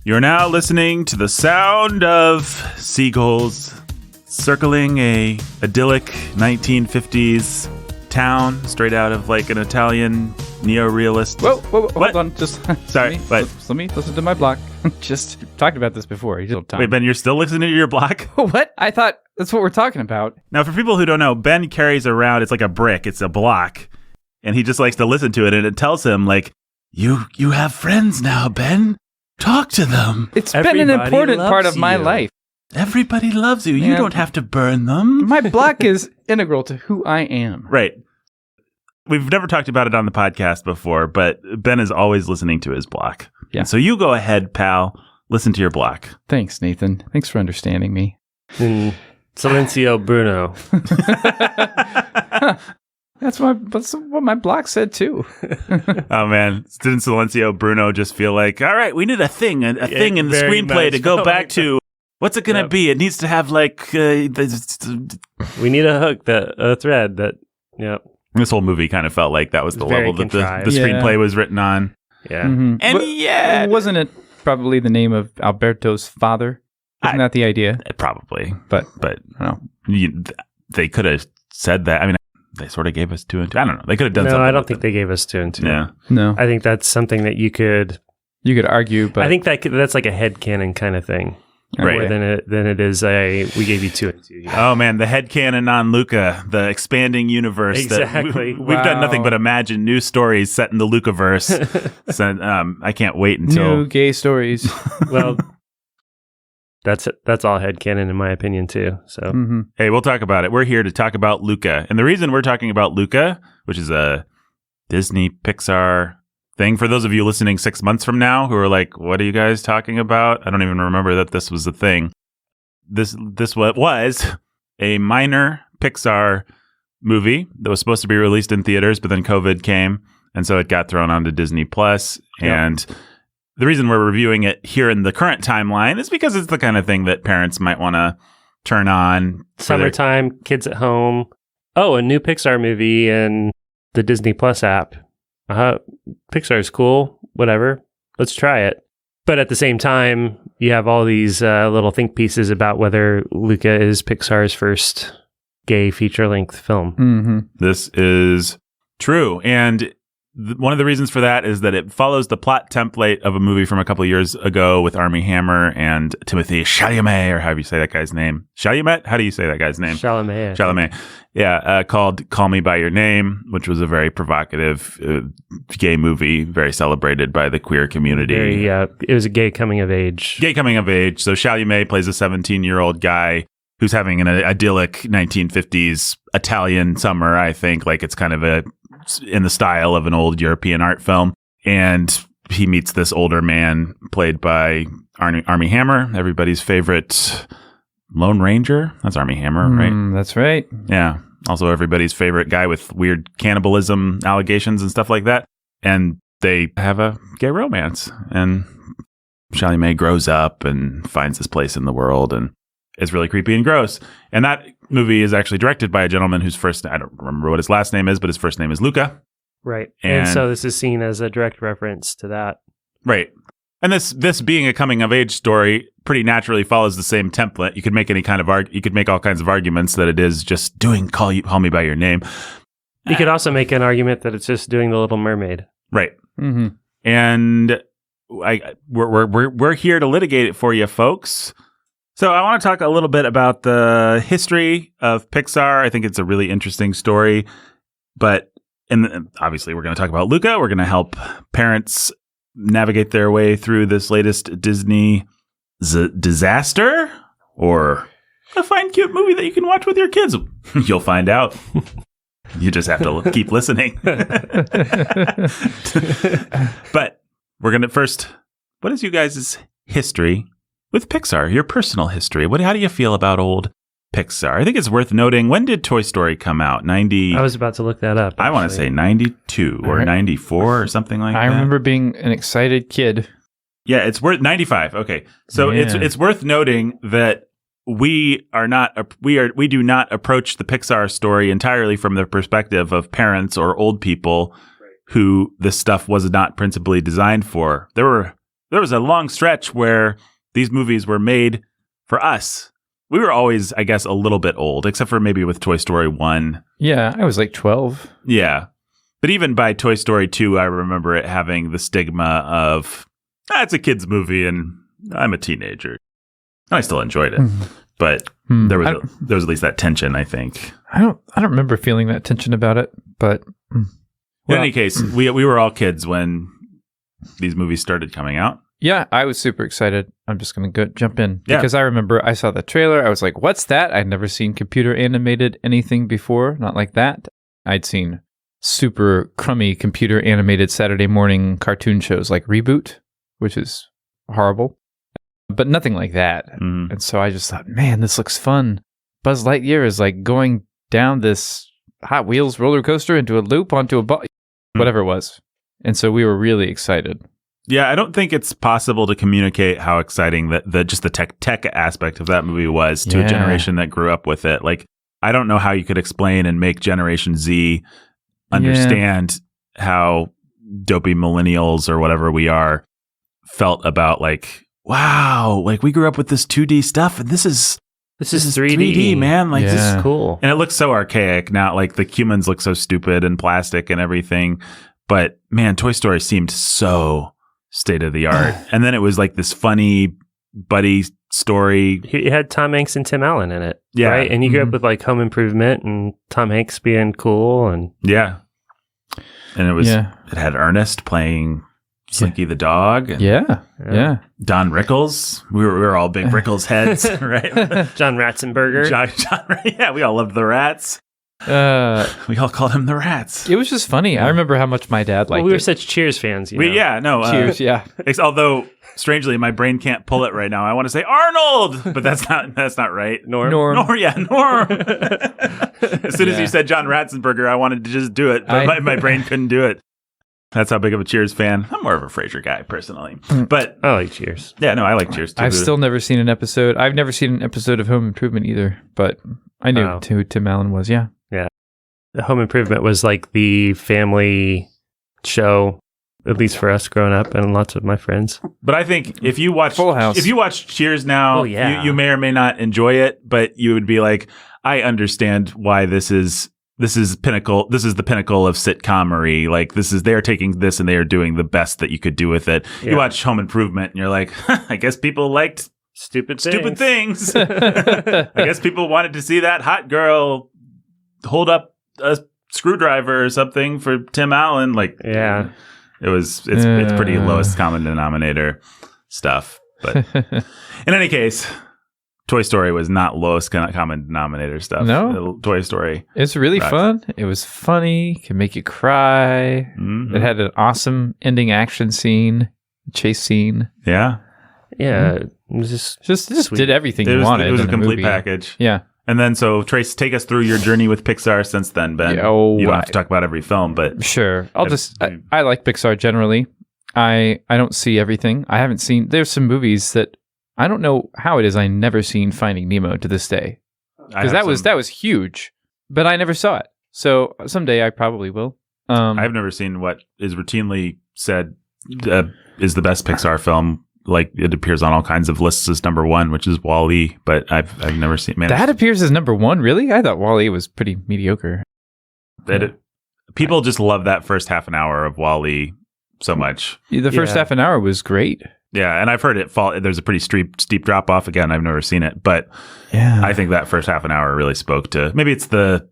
You're now listening to the sound of seagulls circling a idyllic 1950s town straight out of like an Italian neo-realist. Whoa, hold on. Just sorry, let me listen to my block. Just talked about this before. Wait, Ben, you're still listening to your block? What? I thought that's what we're talking about. Now, for people who don't know, Ben carries around, it's like a brick, it's a block, and he just likes to listen to it, and it tells him, like, you have friends now, Ben. Talk to them. It's been an important part of my life. Everybody loves you. You don't have to burn them. My block is integral to who I am. Right. We've never talked about it on the podcast before, but Ben is always listening to his block. Yeah. So you go ahead, pal. Listen to your block. Thanks, Nathan. Thanks for understanding me. Silencio Bruno. That's what my block said too. Oh man, didn't Silencio Bruno just feel like, all right, we need a thing in the screenplay to go back to. What's it gonna be? It needs to have like we need a hook, a thread that. Yep. This whole movie kind of felt like that was the level that the screenplay was written on. Yeah, and wasn't it probably the name of Alberto's father? Isn't that the idea? Probably, but I don't know. They could have said that. I mean. They sort of gave us 2 and 2. I don't know. They could have done something. No, I don't think they gave us 2 and 2. Yeah. No. I think that's something that you could argue, but I think that's like a headcanon kind of thing. Right. More than it is we gave you 2 and 2. Oh man, the headcanon on Luca, the expanding universe. Exactly. We've done nothing but imagine new stories set in the Lucaverse. So, I can't wait until new gay stories. Well, that's all headcanon in my opinion too. So Hey, we'll talk about it. We're here to talk about Luca. And the reason we're talking about Luca, which is a Disney Pixar thing, for those of you listening 6 months from now who are like, what are you guys talking about? I don't even remember that this was a thing. This was a minor Pixar movie that was supposed to be released in theaters, but then COVID came, and so it got thrown onto Disney Plus. Yep. And the reason we're reviewing it here in the current timeline is because it's the kind of thing that parents might want to turn on. Summertime, kids at home. Oh, a new Pixar movie and the Disney Plus app. Pixar's cool. Whatever. Let's try it. But at the same time, you have all these little think pieces about whether Luca is Pixar's first gay feature-length film. Mm-hmm. This is true. And one of the reasons for that is that it follows the plot template of a movie from a couple of years ago with Armie Hammer and Timothée Chalamet, or however you say that guy's name. Chalamet? How do you say that guy's name? Chalamet. Yeah, called Call Me By Your Name, which was a very provocative gay movie, very celebrated by the queer community. It was a gay coming of age. Gay coming of age. So Chalamet plays a 17-year-old guy who's having an idyllic 1950s Italian summer, I think. Like it's kind of in the style of an old European art film. And he meets this older man played by Armie Hammer, everybody's favorite Lone Ranger. That's Armie Hammer, right? That's right. Yeah. Also everybody's favorite guy with weird cannibalism allegations and stuff like that. And they have a gay romance. And Chalamet grows up and finds his place in the world and is really creepy and gross. And that movie is actually directed by a gentleman whose I don't remember what his last name is, but his first name is Luca. Right. And so this is seen as a direct reference to that. Right. And this being a coming of age story pretty naturally follows the same template. You could make you could make all kinds of arguments that it is just doing Call Me By Your Name. You could also make an argument that it's just doing The Little Mermaid. Right. Mm-hmm. And we're here to litigate it for you folks. So I want to talk a little bit about the history of Pixar. I think it's a really interesting story, but obviously we're going to talk about Luca. We're going to help parents navigate their way through this latest Disney disaster, or a fine, cute movie that you can watch with your kids. You'll find out. You just have to keep listening. But we're going to first, what is you guys' history with Pixar, your personal history? How do you feel about old Pixar? I think it's worth noting, when did Toy Story come out? I was about to look that up. I want to say 92 or 94 or something like that. I remember being an excited kid. Yeah, it's worth 95. Okay. So it's worth noting that we do not approach the Pixar story entirely from the perspective of parents or old people who this stuff was not principally designed for. There were there was a long stretch where these movies were made for us. We were always, I guess, a little bit old, except for maybe with Toy Story 1. Yeah, I was like 12. Yeah. But even by Toy Story 2, I remember it having the stigma of, it's a kid's movie and I'm a teenager. I still enjoyed it. But there was at least that tension, I think. I don't remember feeling that tension about it, but in any case, we were all kids when these movies started coming out. Yeah, I was super excited. I'm just going to jump in Yeah. because I remember I saw the trailer. I was like, what's that? I'd never seen computer animated anything before. Not like that. I'd seen super crummy computer animated Saturday morning cartoon shows like Reboot, which is horrible, but nothing like that. And so I just thought, man, this looks fun. Buzz Lightyear is like going down this Hot Wheels roller coaster into a loop onto a ball, whatever it was. And so we were really excited. Yeah, I don't think it's possible to communicate how exciting that just the tech aspect of that movie was to a generation that grew up with it. Like, I don't know how you could explain and make Generation Z understand how dopey millennials or whatever we are felt about, like, wow, like we grew up with this 2D stuff and this is 3D, man. Like, this is cool. And it looks so archaic now. Like, the humans look so stupid and plastic and everything. But man, Toy Story seemed so state of the art. And then it was like this funny buddy story. It had Tom Hanks and Tim Allen in it. Yeah. Right? And you grew up with like Home Improvement and Tom Hanks being cool. And yeah. And it was, it had Ernest playing Slinky the dog. And Yeah. Don Rickles. We were all big Rickles heads, right? John Ratzenberger. Yeah, we all loved the rats. We all called him the Rats. It was just funny. I remember how much my dad liked we were it. such Cheers fans. You know? Cheers, yeah. Although, strangely, my brain can't pull it right now. I want to say Arnold, but that's not right. Norm. Norm. As soon as you said John Ratzenberger, I wanted to just do it, but my brain couldn't do it. That's how big of a Cheers fan. I'm more of a Frasier guy, personally. But I like Cheers. Yeah, no, I like Cheers, too. I've still never seen an episode. I've never seen an episode of Home Improvement either, but I knew who Tim Allen was, yeah. Home Improvement was like the family show, at least for us growing up and lots of my friends. But I think if you watch Full House. If you watch Cheers now, you may or may not enjoy it, but you would be like, I understand why this is pinnacle. This is the pinnacle of sitcomery. Like, they're taking this and they are doing the best that you could do with it. Yeah. You watch Home Improvement and you're like, I guess people liked stupid things. I guess people wanted to see that hot girl hold up a screwdriver or something for Tim Allen. Like, it's pretty lowest common denominator stuff. But in any case, Toy Story was not lowest common denominator stuff. No. Toy Story. It's really fun. It was funny. Can make you cry. Mm-hmm. It had an awesome ending action scene, chase scene. Yeah. Yeah. It was just did everything you wanted. It was a complete movie. package. Yeah. And then, so Trace, take us through your journey with Pixar since then, Ben. You don't have to talk about every film, but sure. I like Pixar generally. I don't see everything. I haven't seen. There's some movies that I don't know how it is. I never seen Finding Nemo to this day because that was huge, but I never saw it. So someday I probably will. I've never seen what is routinely said is the best Pixar film. Like, it appears on all kinds of lists as number one, which is WALL-E, but I've never seen. That appears as number one, really? I thought WALL-E was pretty mediocre. People just love that first half an hour of WALL-E so much. The first half an hour was great. Yeah, and I've heard it fall. There's a pretty steep drop off. Again, I've never seen it, but I think that first half an hour really spoke to. Maybe it's the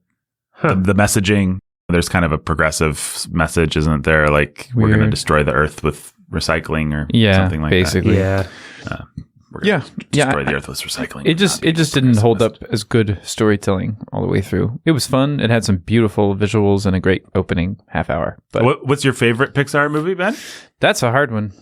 messaging. There's kind of a progressive message, isn't there? Like, we're going to destroy the earth with recycling or something like basically. that. We're going to destroy the earth with recycling. It just didn't hold up as good storytelling all the way through. It was fun. It had some beautiful visuals and a great opening half hour. But what's your favorite Pixar movie, Ben? That's a hard one.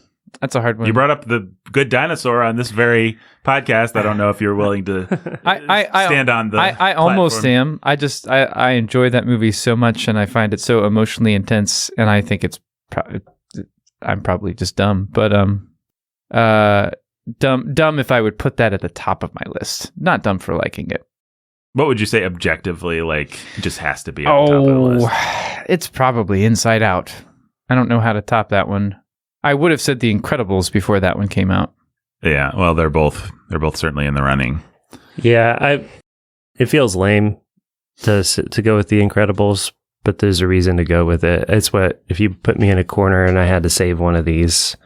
You brought up The Good Dinosaur on this very podcast. I don't know if you're willing to stand on the I almost am. I enjoy that movie so much, and I find it so emotionally intense, and I think it's I'm probably just dumb, but dumb if I would put that at the top of my list. Not dumb for liking it. What would you say objectively, like, just has to be at the top of the list? It's probably Inside Out. I don't know how to top that one. I would have said The Incredibles before that one came out. Yeah, well, they're both certainly in the running. Yeah, it feels lame to go with The Incredibles, but there's a reason to go with it. It's what, if you put me in a corner and I had to save one of these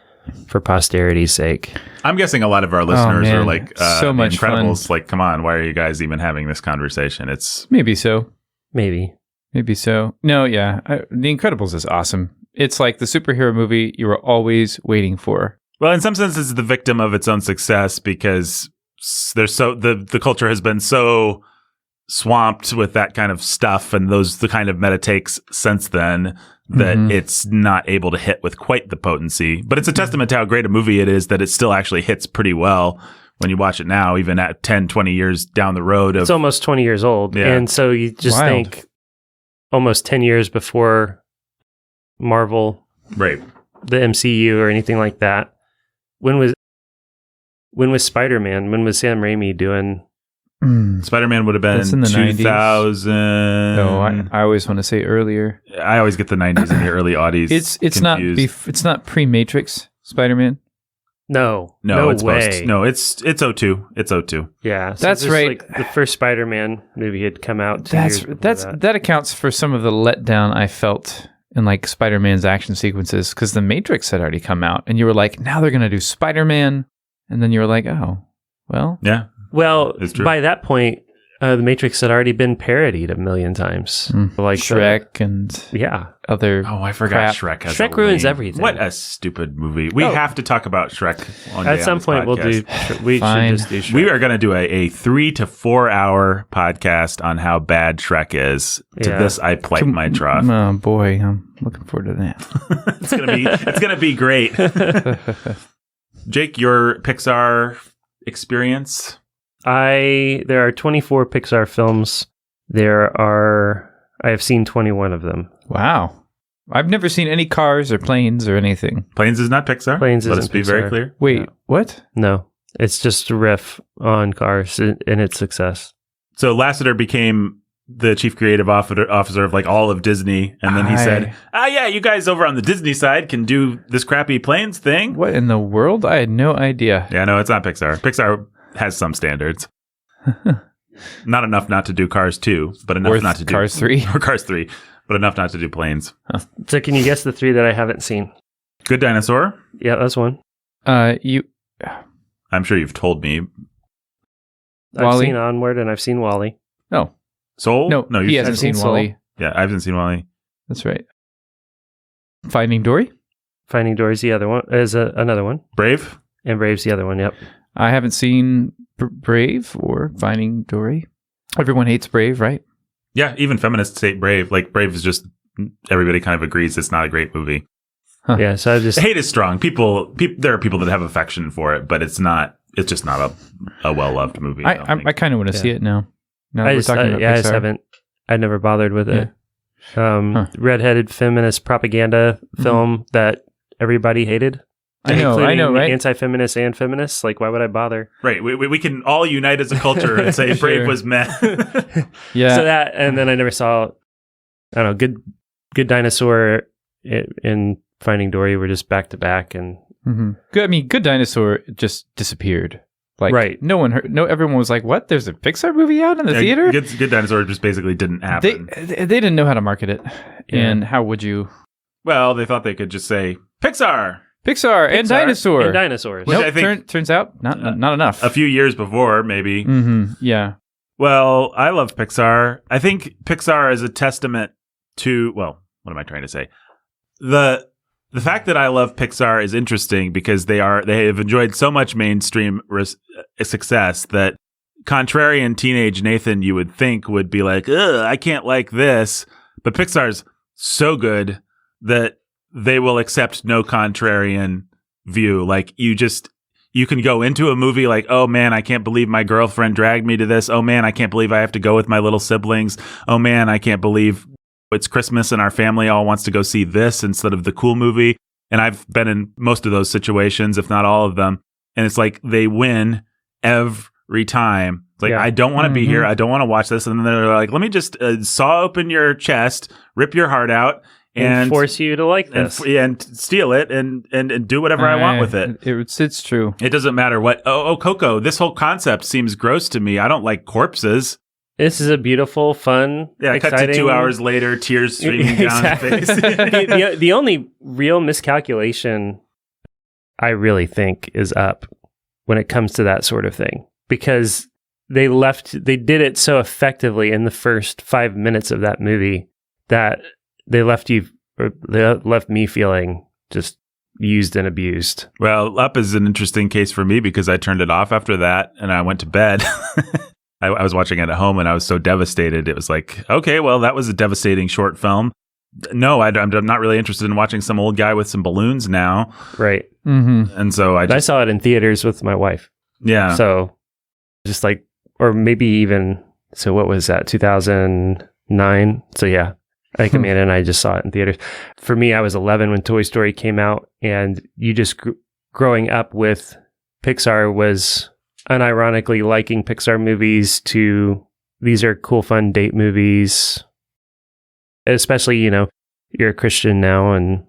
for posterity's sake. I'm guessing a lot of our listeners man. are like, So much Incredibles, fun. like, come on, why are you guys even having this conversation? It's Maybe so. Maybe so. No, yeah. The Incredibles is awesome. It's like the superhero movie you were always waiting for. well, in some sense, it's the victim of its own success because there's the culture has been so swamped with that kind of stuff and the kind of meta takes since then that it's not able to hit with quite the potency. But it's a testament to how great a movie it is that it still actually hits pretty well when you watch it now, even at 10, 20 years down the road. it's almost 20 years old. Yeah. And so you just Wild. think almost 10 years before Marvel, right. the MCU or anything like that. When was Spider-Man? When was Sam Raimi doing? Spider-Man would have been That's in the 2000. No, I always want to say earlier. I always get the 90s and the early aughties. It's not confused. it's not pre-Matrix Spider-Man. No it's way. post. No, it's 02. It's 02. Yeah, That's just, right. Like, the first Spider-Man movie had come out. 2 years before that. That accounts for some of the letdown I felt in like Spider-Man's action sequences because the Matrix had already come out, and you were like, now they're gonna do Spider-Man, and then you were like, oh, well, Yeah. Well, It's true. by that point, the Matrix had already been parodied a million times. Like Shrek and yeah. other. Oh, I forgot crap. Shrek has Shrek a ruins lame- everything. What a stupid movie. We Oh. have to talk about Shrek one day At some on this point, we'll do. podcast. We Fine. should just do Shrek. We are going to do a 3 to 4 hour podcast on how bad Shrek is. To Yeah. this, I plight my trough. Oh boy, I'm looking forward to that. It's gonna be great. Jake, your Pixar experience? There are 24 Pixar films. I have seen 21 of them. Wow, I've never seen any cars or planes or anything. Planes is not Pixar. Planes Let us isn't be very Pixar. clear. Wait, Yeah. what? No, it's just a riff on Cars and its success. So Lasseter became the chief creative officer of like all of Disney, and then he said, yeah, you guys over on the Disney side can do this crappy planes thing. What in the world? I had no idea. Yeah, no, it's not Pixar. Pixar has some standards. Not enough not to do Cars 2, but enough Worth not to do Cars 3. or Cars 3, but enough not to do planes. So can you guess the 3 that I haven't seen? Good Dinosaur. Yeah, that's one. You I'm sure you've told me. I've Wall-E? seen Onward and I've seen Wall-E. no, Soul? no, no, he you've hasn't seen seen Soul? Wall-E. Yeah, I haven't seen Wall-E. That's right. Finding Dory. Finding Dory's the other one. Is another one. Brave? And Brave's the other one. Yep. I haven't seen Brave or Finding Dory. Everyone hates Brave, right? Yeah, even feminists hate Brave. Like, Brave is just, everybody kind of agrees it's not a great movie. Huh. Yeah. So I just Hate is strong. There are people that have affection for it, but it's just not a well-loved movie. I don't think. I kind of want to see Yeah. it now. Now that I we're just talking about I just Pixar. haven't. I never bothered with it. Huh. Redheaded feminist propaganda film that everybody hated. I know, including right? Anti-feminists and feminists. Like, why would I bother? Right. We can all unite as a culture and say Brave Sure. was meh. Yeah. So that, and then I never saw. I don't know. Good Dinosaur and Finding Dory were just back to back, and Good. I mean, Good Dinosaur just disappeared. Like, Right. No one heard. No, everyone was like, "What? There's a Pixar movie out in the theater?" Good Dinosaur just basically didn't happen. They didn't know how to market it, Yeah. and how would you? Well, they thought they could just say Pixar. Pixar and Pixar Dinosaur. and dinosaurs. Which Nope, I think- turns out not enough. A few years before, maybe. Yeah. Well, I love Pixar. I think Pixar is a testament to, well, what am I trying to say? The fact that I love Pixar is interesting because they have enjoyed so much mainstream success that contrarian teenage Nathan, you would think, would be like, ugh, I can't like this. But Pixar's so good that they will accept no contrarian view. Like, you can go into a movie like, oh man, I can't believe my girlfriend dragged me to this. Oh man, I can't believe I have to go with my little siblings. Oh man, I can't believe it's Christmas and our family all wants to go see this instead of the cool movie. And I've been in most of those situations, if not all of them. And it's like they win every time. It's like, Yeah. I don't want to be here. I don't want to watch this. And then they're like, let me just saw open your chest, rip your heart out, and force you to like and, this. and steal it and do whatever I want with it. It's true. It doesn't matter what. Oh, Coco, this whole concept seems gross to me. I don't like corpses. This is a beautiful, fun, exciting. Cut to 2 hours later, tears streaming down his face. the only real miscalculation I really think is Up when it comes to that sort of thing, because they did it so effectively in the first 5 minutes of that movie that they left me feeling just used and abused. Well, Up is an interesting case for me because I turned it off after that and I went to bed. I was watching it at home and I was so devastated. It was like, okay, well, that was a devastating short film. No, I'm not really interested in watching some old guy with some balloons now. Right. Mm-hmm. And so I saw it in theaters with my wife. Yeah. So just like, or maybe even, so what was that, 2009? So yeah, I think Amanda and I just saw it in theaters. For me, I was 11 when Toy Story came out, and you just growing up with Pixar was unironically liking Pixar movies to, these are cool, fun date movies. Especially, you're a Christian now and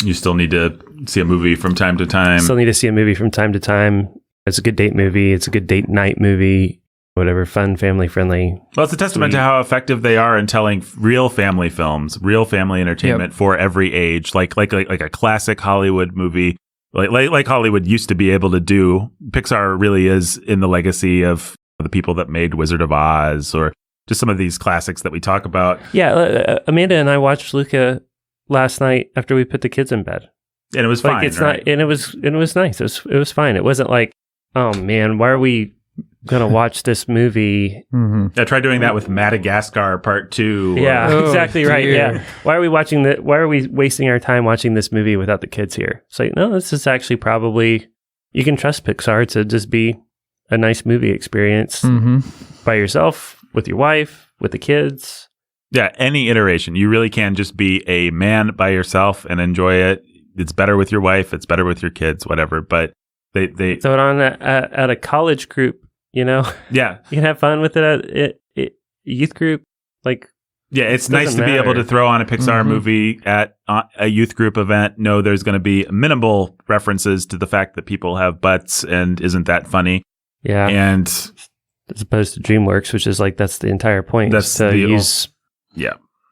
you still need to see a movie from time to time. It's a good date movie. It's a good date night movie, whatever, fun, family friendly. Well, it's a testament to how effective they are in telling real family films, real family entertainment for every age, like a classic Hollywood movie, like Hollywood used to be able to do. Pixar really is in the legacy of the people that made Wizard of Oz, or just some of these classics that we talk about. Yeah, Amanda and I watched Luca last night after we put the kids in bed, and it was fine. It's right? not, and it was nice. It was fine. It wasn't like, oh man, why are we gonna watch this movie? Mm-hmm. I tried doing that with Madagascar Part 2. Yeah, exactly right. Yeah, why are we wasting our time watching this movie without the kids here? It's like, no, this is actually probably, you can trust Pixar to just be a nice movie experience by yourself, with your wife, with the kids. Yeah, any iteration. You really can just be a man by yourself and enjoy it. It's better with your wife. It's better with your kids, whatever. But they throw it on at a college group, Yeah. You can have fun with it at youth group. Yeah, it's nice to be able to throw on a Pixar movie at a youth group event. No, there's going to be minimal references to the fact that people have butts and isn't that funny. Yeah. And as opposed to DreamWorks, which is that's the entire point. That's to use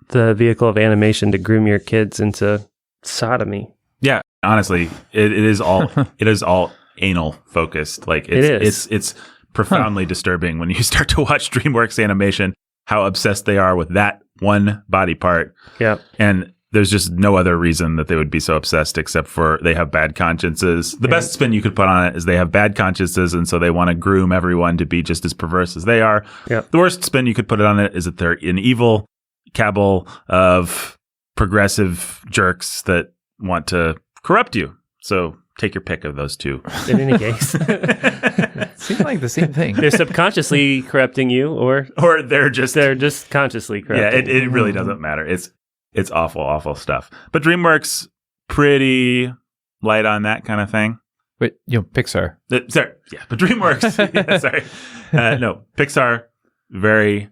the vehicle of animation to groom your kids into sodomy. Yeah, honestly, it is all anal focused. It's profoundly disturbing when you start to watch DreamWorks animation, how obsessed they are with that one body part. Yeah. And there's just no other reason that they would be so obsessed except for they have bad consciences. The best spin you could put on it is they have bad consciences, and so they want to groom everyone to be just as perverse as they are. Yeah. The worst spin you could put on it is that they're an evil cabal of progressive jerks that want to corrupt you. So take your pick of those two. In any case. Seems like the same thing. They're subconsciously corrupting you, or they're just consciously corrupting. Yeah, it really doesn't matter. It's awful, awful stuff. But DreamWorks, pretty light on that kind of thing. Wait, Pixar. But DreamWorks. Yeah, sorry. No, Pixar, very...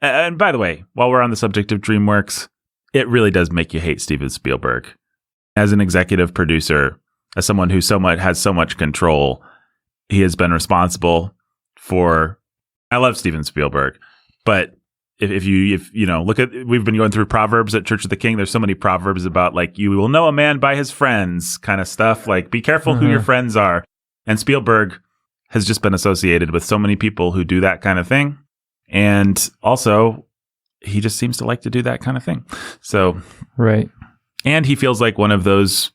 And by the way, while we're on the subject of DreamWorks, it really does make you hate Steven Spielberg. As an executive producer, as someone who has so much control, he has been responsible for... I love Steven Spielberg, but if you look at, we've been going through Proverbs at Church of the King. There's so many Proverbs about you will know a man by his friends kind of stuff. Be careful who your friends are. And Spielberg has just been associated with so many people who do that kind of thing. And also he just seems to like to do that kind of thing. So, right. And he feels like one of those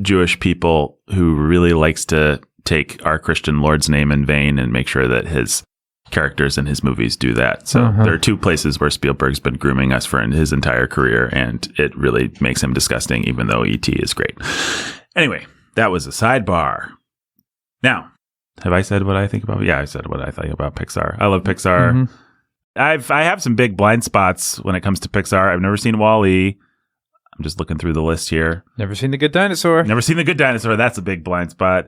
Jewish people who really likes to take our Christian Lord's name in vain and make sure that his characters in his movies do that. So there are two places where Spielberg's been grooming us for his entire career, and it really makes him disgusting, even though E.T. is great. Anyway, that was a sidebar. Now, have I said what I think about? Yeah, I said what I think about Pixar. I love Pixar. I have some big blind spots when it comes to Pixar. I've never seen WALL-E. I'm just looking through the list here. Never seen The Good Dinosaur. Never seen The Good Dinosaur. That's a big blind spot.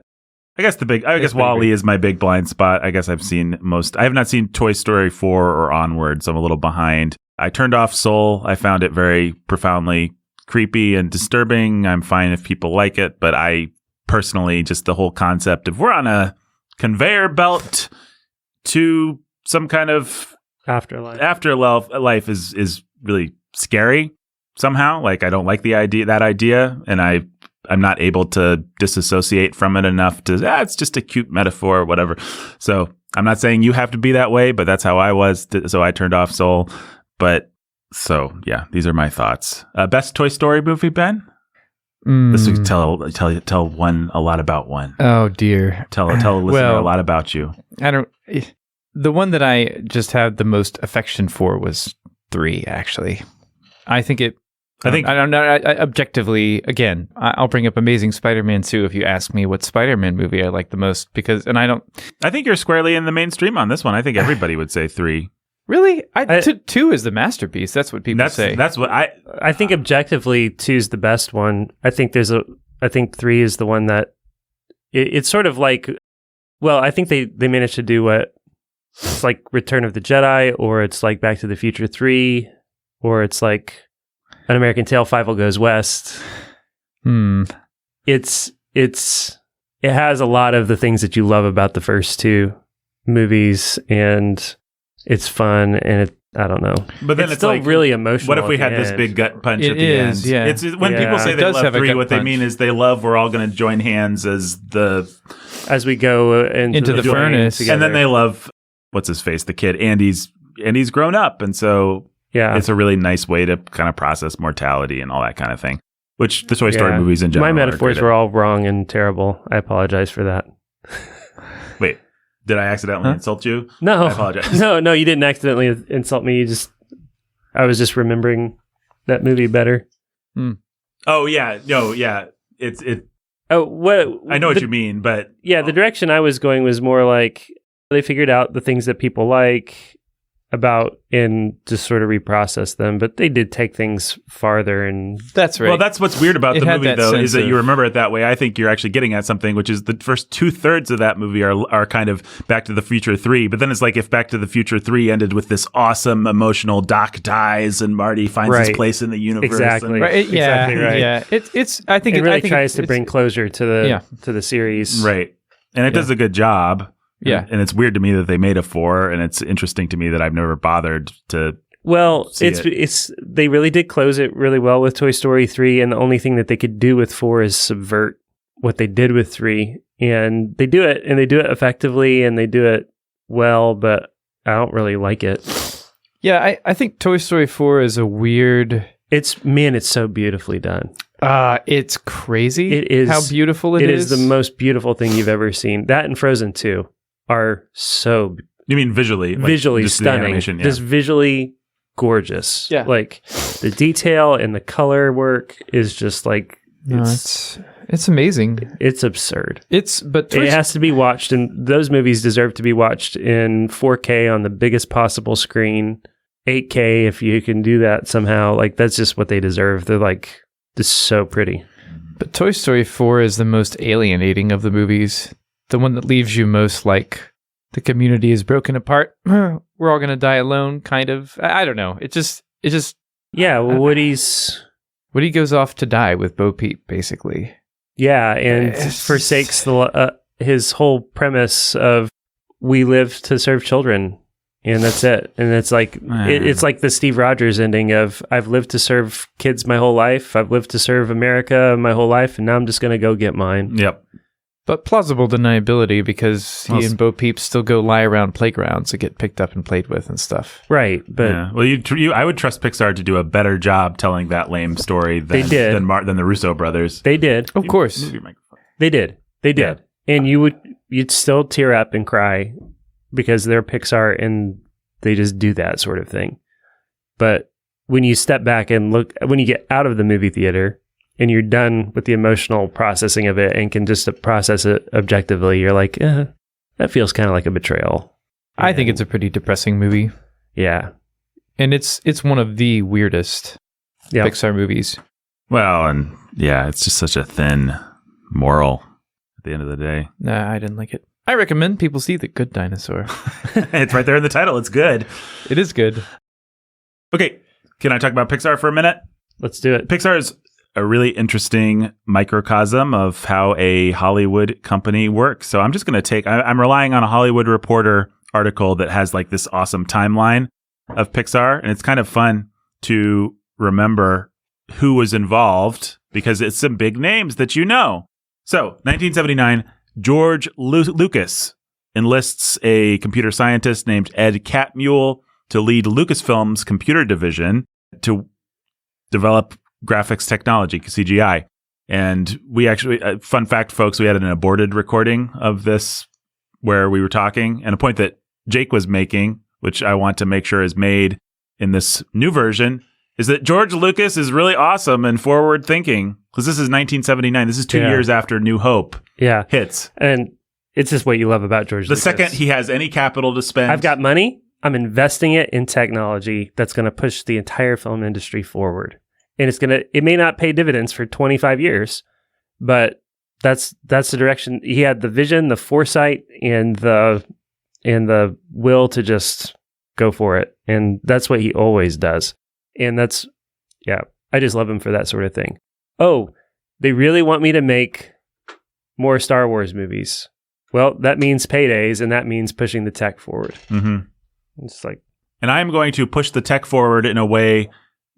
I guess WALL-E is my big blind spot. I guess I've seen most. I have not seen Toy Story 4 or onward, so I'm a little behind. I turned off Soul. I found it very profoundly creepy and disturbing. I'm fine if people like it, but I personally, just the whole concept of we're on a conveyor belt to some kind of afterlife is really scary somehow. Like, I don't like that idea, and I'm not able to disassociate from it enough to, it's just a cute metaphor or whatever. So I'm not saying you have to be that way, but that's how I was. So I turned off Soul. But so, yeah, these are my thoughts. Best Toy Story movie, Ben? This week, tell one a lot about one. Oh, dear. Tell a listener a lot about you. The one that I just had the most affection for was 3, actually. I think objectively, again, I'll bring up Amazing Spider-Man 2 if you ask me what Spider-Man movie I like the most, I think you're squarely in the mainstream on this one. I think everybody would say 3. Really? 2 is the masterpiece. That's what people say. That's what I think objectively 2 is the best one. I think 3 is the one that it's sort of like, well, I think they managed to do what it's like Return of the Jedi, or it's like Back to the Future 3, or it's like An American Tail, 5 Goes West. It has a lot of the things that you love about the first 2 movies, and it's fun, and I don't know. But then it's still like, really emotional. What if we had this big gut punch at the end? Yeah. It's when people say they love 3, what they mean is they love we're all going to join hands as we go into the furnace together. And then they love what's his face, the kid. Andy's grown up, and so it's a really nice way to kind of process mortality and all that kind of thing. Which the Toy Story movies in general. My metaphors were all wrong and terrible. I apologize for that. Wait. Did I accidentally insult you? No. I apologize. No, you didn't accidentally insult me. I was just remembering that movie better. Oh, yeah. No, yeah. Oh, what? I know what you mean, but... Yeah, the direction I was going was more like they figured out the things that people like about and just sort of reprocess them, but they did take things farther, and that's right. Well, that's what's weird about the movie, though, is that you remember it that way. I think you're actually getting at something, which is the first 2/3 of that movie are kind of Back to the Future 3, but then it's like if Back to the Future 3 ended with this awesome emotional Doc dies and Marty finds his place in the universe. Exactly. Exactly right. Yeah. I think it really tries to bring closure to the series. Right. And it does a good job. Yeah. And it's weird to me that they made a 4, and it's interesting to me that I've never bothered to. Well, they really did close it really well with Toy Story 3, and the only thing that they could do with 4 is subvert what they did with 3. And they do it effectively, and they do it well, but I don't really like it. Yeah, I think Toy Story 4 is a weird... It's so beautifully done. It's crazy. It is how beautiful it is. It is the most beautiful thing you've ever seen. That and Frozen 2 are so... You mean visually? Visually stunning. Just visually gorgeous. Yeah. Like the detail and the color work is just like... It's amazing. It's absurd. But it has to be watched, and those movies deserve to be watched in 4K on the biggest possible screen, 8K if you can do that somehow. Like, that's just what they deserve. They're like just so pretty. But Toy Story 4 is the most alienating of the movies. The one that leaves you most like the community is broken apart. We're all going to die alone, kind of. I don't know. It just. Yeah, well, Woody goes off to die with Bo Peep, basically. Yeah, and forsakes his whole premise of we live to serve children, and that's it. And it's like it's like the Steve Rogers ending of I've lived to serve kids my whole life. I've lived to serve America my whole life, and now I'm just going to go get mine. Yep. But plausible deniability, because he and Bo Peep still go lie around playgrounds and get picked up and played with and stuff. Right, but well, I would trust Pixar to do a better job telling that lame story than the Russo brothers. They did, of course. They did, yeah. And you'd still tear up and cry because they're Pixar and they just do that sort of thing. But when you step back and look, when you get out of the movie theater and you're done with the emotional processing of it and can just process it objectively, you're like, that feels kind of like a betrayal. I think it's a pretty depressing movie. Yeah. And it's one of the weirdest Pixar movies. Well, and yeah, it's just such a thin moral at the end of the day. Nah, I didn't like it. I recommend people see The Good Dinosaur. It's right there in the title. It's good. It is good. Okay. Can I talk about Pixar for a minute? Let's do it. Pixar is a really interesting microcosm of how a Hollywood company works. So I'm just going to I'm relying on a Hollywood Reporter article that has like this awesome timeline of Pixar. And it's kind of fun to remember who was involved because it's some big names that you know. So 1979, George Lucas enlists a computer scientist named Ed Catmull to lead Lucasfilm's computer division to develop graphics technology, CGI. And we actually, fun fact, folks, we had an aborted recording of this where we were talking, and a point that Jake was making, which I want to make sure is made in this new version, is that George Lucas is really awesome and forward thinking, because this is 1979. This is 2 years after New Hope hits. And it's just what you love about George Lucas. The second he has any capital to spend. I've got money. I'm investing it in technology that's going to push the entire film industry forward. And it may not pay dividends for 25 years, but that's the direction. He had the vision, the foresight, and the will to just go for it. And that's what he always does. And I just love him for that sort of thing. Oh, they really want me to make more Star Wars movies. Well, that means paydays, and that means pushing the tech forward. Mm-hmm. It's like, and I am going to push the tech forward in a way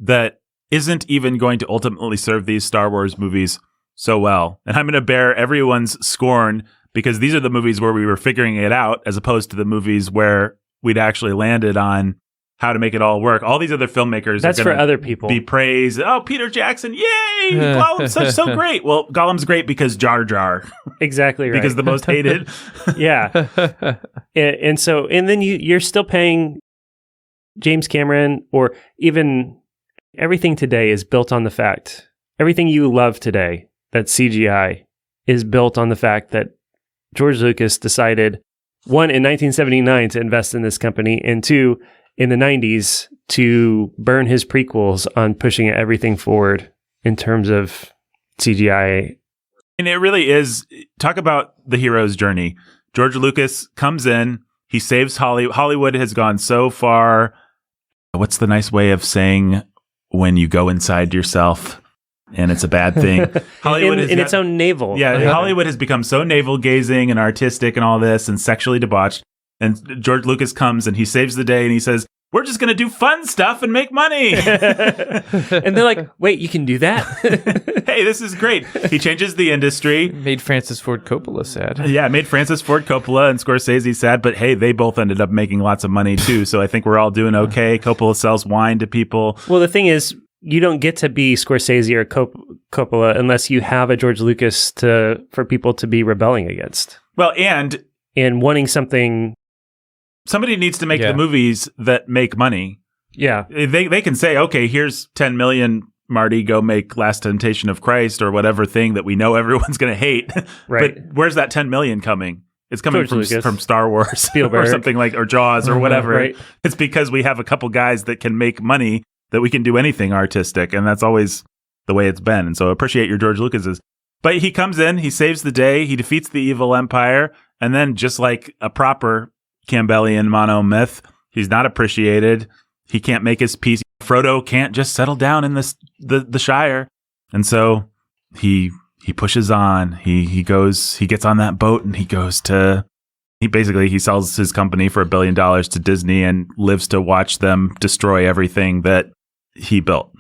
that isn't even going to ultimately serve these Star Wars movies so well. And I'm going to bear everyone's scorn because these are the movies where we were figuring it out as opposed to the movies where we'd actually landed on how to make it all work. All these other filmmakers that's are for gonna other people. Be praised. Oh, Peter Jackson, yay! Gollum's so great. Well, Gollum's great because Jar Jar. Exactly right. Because the most hated. Yeah. And then you're still paying James Cameron, or even everything today is built on the fact, everything you love today that's CGI is built on the fact that George Lucas decided, one, in 1979 to invest in this company, and two, in the 90s to burn his prequels on pushing everything forward in terms of CGI. And it really is, talk about the hero's journey. George Lucas comes in, he saves Hollywood. Hollywood has gone so far. What's the nice way of saying when you go inside yourself and it's a bad thing? Hollywood in its own navel. Yeah, Hollywood has become so navel-gazing and artistic and all this and sexually debauched. And George Lucas comes and he saves the day and he says, we're just going to do fun stuff and make money. And they're like, wait, you can do that? Hey, this is great. He changes the industry. Made Francis Ford Coppola sad. Yeah, made Francis Ford Coppola and Scorsese sad. But hey, they both ended up making lots of money too. So I think we're all doing okay. Coppola sells wine to people. Well, the thing is, you don't get to be Scorsese or Coppola unless you have a George Lucas for people to be rebelling against. Well, and wanting something. Somebody needs to make the movies that make money. Yeah. They can say, okay, here's 10 million, Marty, go make Last Temptation of Christ or whatever thing that we know everyone's going to hate. Right. But where's that 10 million coming? It's coming from Star Wars Spielberg. Or something like, or Jaws or whatever. Right. It's because we have a couple guys that can make money that we can do anything artistic. And that's always the way it's been. And so I appreciate your George Lucas's. But he comes in, he saves the day, he defeats the evil empire. And then just like a proper Campbellian mono myth, he's not appreciated. He can't make his peace. Frodo can't just settle down in the Shire. And so he pushes on. He gets on that boat and he sells his company for $1 billion to Disney and lives to watch them destroy everything that he built.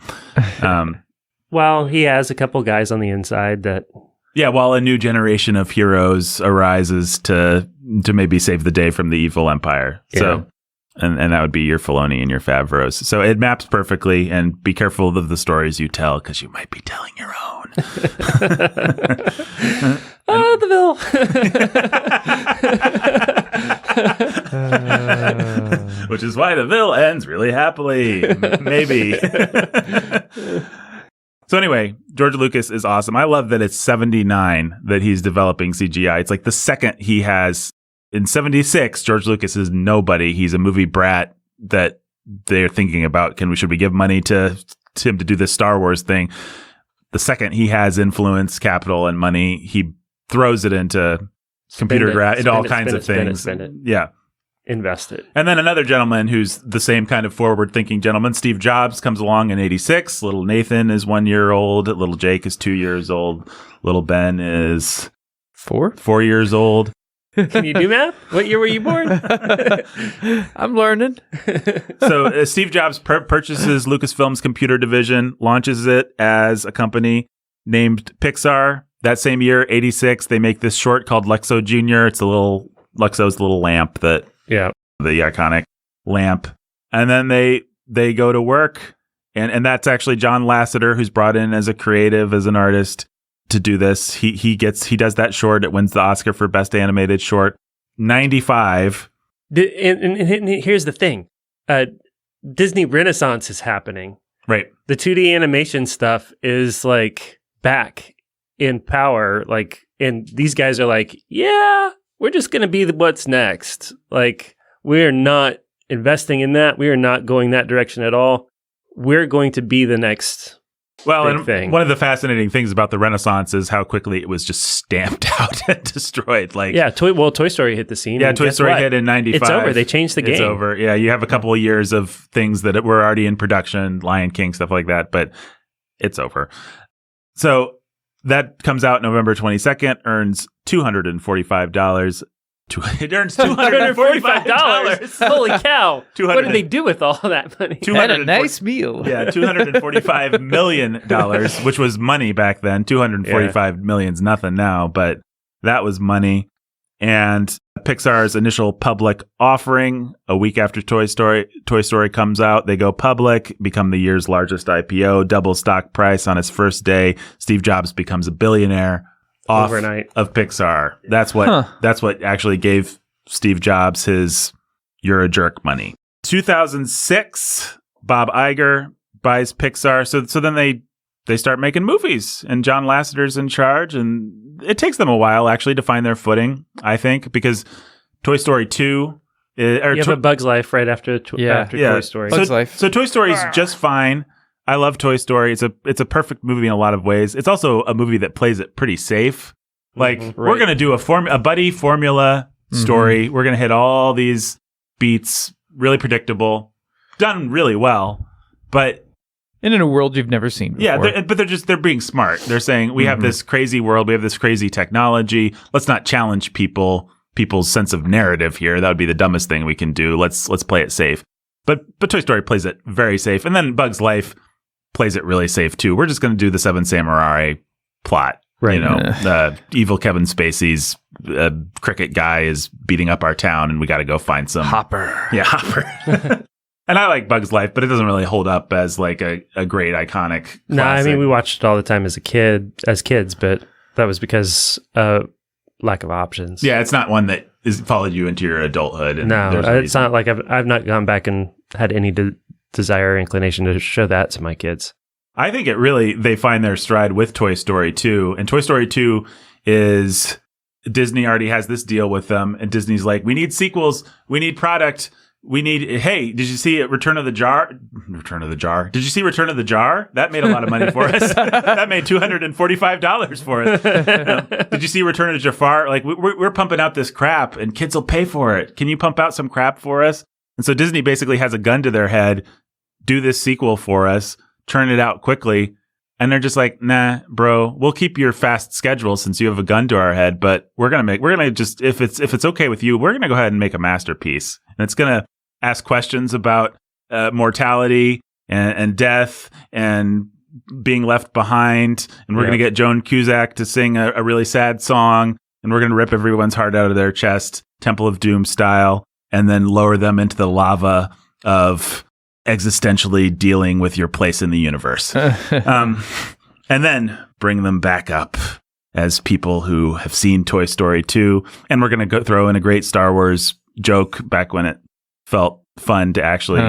Well, he has a couple guys on the inside that. Yeah, while a new generation of heroes arises to maybe save the day from the evil empire. Yeah. So, and that would be your Filoni and your Favreaus. So it maps perfectly, and be careful of the stories you tell because you might be telling your own. Oh, the Bill. Which is why the Vil ends really happily. Maybe. So anyway, George Lucas is awesome. I love that it's 79 that he's developing CGI. It's like the second he has, in 76, George Lucas is nobody. He's a movie brat that they're thinking about, should we give money to him to do this Star Wars thing? The second he has influence, capital, and money, he throws it into into all kinds of things. Spend it. Yeah. invest it. And then another gentleman who's the same kind of forward-thinking gentleman, Steve Jobs, comes along in 86. Little Nathan is 1 year old. Little Jake is 2 years old. Little Ben is 4 years old. Can you do math? What year were you born? I'm learning. So Steve Jobs purchases Lucasfilm's computer division, launches it as a company named Pixar. That same year, 86, they make this short called Luxo Jr. It's Luxo's little lamp the iconic lamp. And then they go to work. And that's actually John Lasseter, who's brought in as a creative, as an artist to do this. He does that short. It wins the Oscar for Best Animated Short. 95. And here's the thing. Disney Renaissance is happening. Right. The 2D animation stuff is like back in power. Like, and these guys are like, yeah, we're just going to be what's next. Like, we're not investing in that. We are not going that direction at all. We're going to be the next big thing. One of the fascinating things about the Renaissance is how quickly it was just stamped out and destroyed. Like, yeah, Toy Story hit the scene. Yeah, Toy Story hit in 95. It's over. They changed the game. It's over. Yeah, you have a couple of years of things that were already in production, Lion King, stuff like that, but it's over. So that comes out November 22nd, earns $245. It earns $245. Holy cow. What did they do with all that money? Had a nice meal. Yeah, $245 million, which was money back then. $245 million's nothing now, but that was money. And Pixar's initial public offering, a week after Toy Story comes out, they go public, become the year's largest IPO, double stock price on its first day. Steve Jobs becomes a billionaire. Off overnight of Pixar. That's what actually gave Steve Jobs his "you're a jerk" money. 2006, Bob Iger buys Pixar. So then they start making movies, and John Lasseter's in charge, and it takes them a while actually to find their footing, I think, because Toy Story 2 you have a Bug's Life right after Toy Story. Bug's Life. So Toy Story's just fine. I love Toy Story. It's a perfect movie in a lot of ways. It's also a movie that plays it pretty safe. Like, we're going to do a buddy formula story. We're going to hit all these beats, really predictable, done really well, but and in a world you've never seen before. Yeah, but they're being smart. They're saying we have this crazy world, we have this crazy technology. Let's not challenge people's sense of narrative here. That would be the dumbest thing we can do. Let's play it safe. But Toy Story plays it very safe, and then Bug's Life plays it really safe too. We're just going to do the Seven Samurai plot. Right. You know, evil Kevin Spacey's cricket guy is beating up our town, and we got to go find some Hopper. Yeah, Hopper. And I like Bug's Life, but it doesn't really hold up as like a great iconic classic. No, I mean, we watched it all the time as kids, but that was because lack of options. Yeah, it's not one that followed you into your adulthood. And no, it's not like I've not gone back and had any desire or inclination to show that to my kids. I think they find their stride with Toy Story 2. And Toy Story 2 is, Disney already has this deal with them. And Disney's like, we need sequels. We need product. Hey, did you see Return of the Jar? Did you see Return of the Jar? That made a lot of money for us. That made $245 for us. Did you see Return of Jafar? Like, we're pumping out this crap and kids will pay for it. Can you pump out some crap for us? And so Disney basically has a gun to their head. Do this sequel for us. Turn it out quickly. And they're just like, nah, bro, we'll keep your fast schedule since you have a gun to our head, but we're going to just, if it's okay with you, we're going to go ahead and make a masterpiece. And it's going to ask questions about mortality and death and being left behind. And we're going to get Joan Cusack to sing a really sad song. And we're going to rip everyone's heart out of their chest, Temple of Doom style, and then lower them into the lava of existentially dealing with your place in the universe. And then bring them back up as people who have seen Toy Story 2. And we're going to throw in a great Star Wars joke back when it felt fun to actually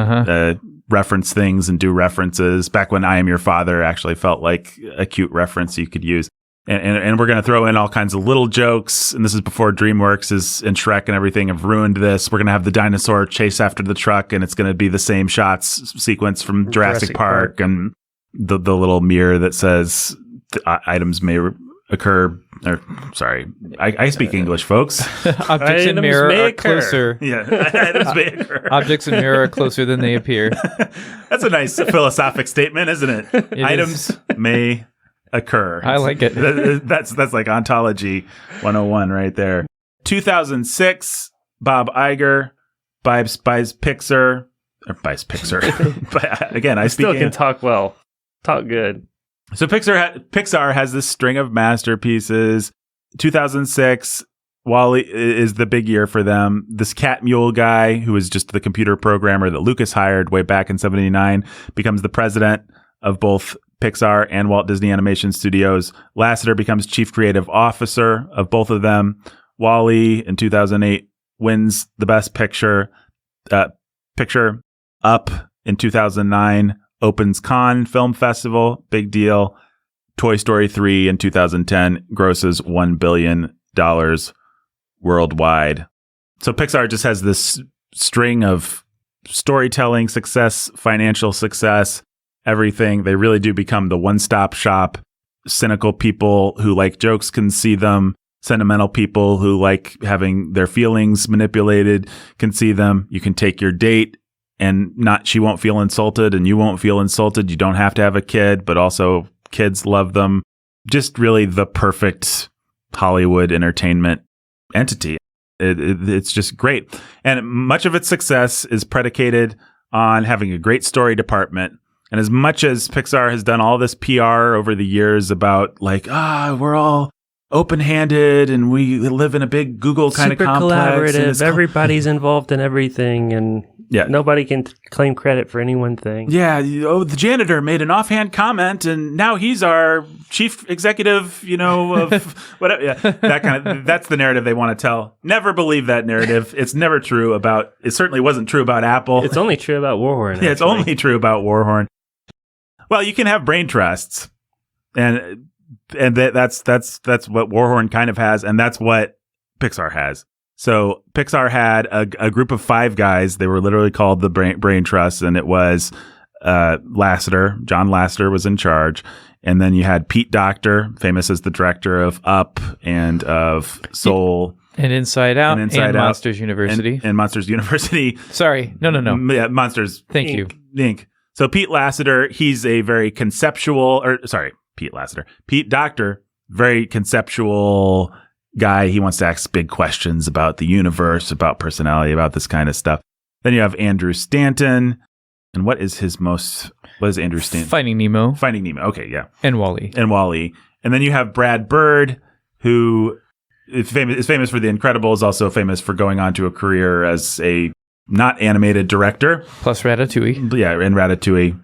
reference things and do references. Back when I Am Your Father actually felt like a cute reference you could use. And we're going to throw in all kinds of little jokes. And this is before DreamWorks and Shrek and everything have ruined this. We're going to have the dinosaur chase after the truck, and it's going to be the same shots sequence from Jurassic Park and the little mirror that says items may occur or sorry, I speak English, folks. Objects in mirror are closer. Yeah, items may occur. Objects in mirror are closer than they appear. That's a nice philosophic statement, isn't it? Items may occur. I like it. That's like ontology 101 right there. 2006, Bob Iger buys Pixar. But again, I still can talk well. Talk good. So Pixar has this string of masterpieces. 2006, WALL-E is the big year for them. This Cat Mule guy, who was just the computer programmer that Lucas hired way back in 1979, becomes the president of both Pixar and Walt Disney Animation Studios. Lasseter becomes chief creative officer of both of them. WALL-E in 2008 wins the best picture. Up in 2009 opens Cannes Film Festival, big deal. Toy Story 3 in 2010 grosses $1 billion worldwide. So Pixar just has this string of storytelling success, financial success, everything. They really do become the one-stop shop. Cynical people who like jokes can see them. Sentimental people who like having their feelings manipulated can see them. You can take your date and she won't feel insulted and you won't feel insulted. You don't have to have a kid, but also kids love them. Just really the perfect Hollywood entertainment entity. It's just great. And much of its success is predicated on having a great story department. And as much as Pixar has done all this PR over the years about like, we're all open-handed and we live in a big Google kind of complex. Super collaborative. Everybody's involved in everything and nobody can claim credit for any one thing. Yeah. The janitor made an offhand comment and now he's our chief executive, of whatever. Yeah, that's the narrative they want to tell. Never believe that narrative. It's never true it certainly wasn't true about Apple. It's only true about Warhorn. Yeah, it's only true about Warhorn. Well, you can have brain trusts and that's what Warhorn kind of has, and that's what Pixar has. So Pixar had a group of 5 guys. They were literally called the Brain Trust, and it was Lasseter. John Lasseter was in charge, and then you had Pete Docter, famous as the director of Up and of Soul. And Inside Out, and Monsters University. And Monsters University. Sorry, no. Yeah, Monsters. Thank you. Inc. So Pete Lasseter, he's a very Pete Docter, very conceptual guy. He wants to ask big questions about the universe, about personality, about this kind of stuff. Then you have Andrew Stanton. And what is Andrew Stanton? Finding Nemo. Okay, yeah. And WALL-E. And then you have Brad Bird, who is famous for The Incredibles, also famous for going on to a career as a not animated director. Plus Ratatouille. Yeah, and Ratatouille.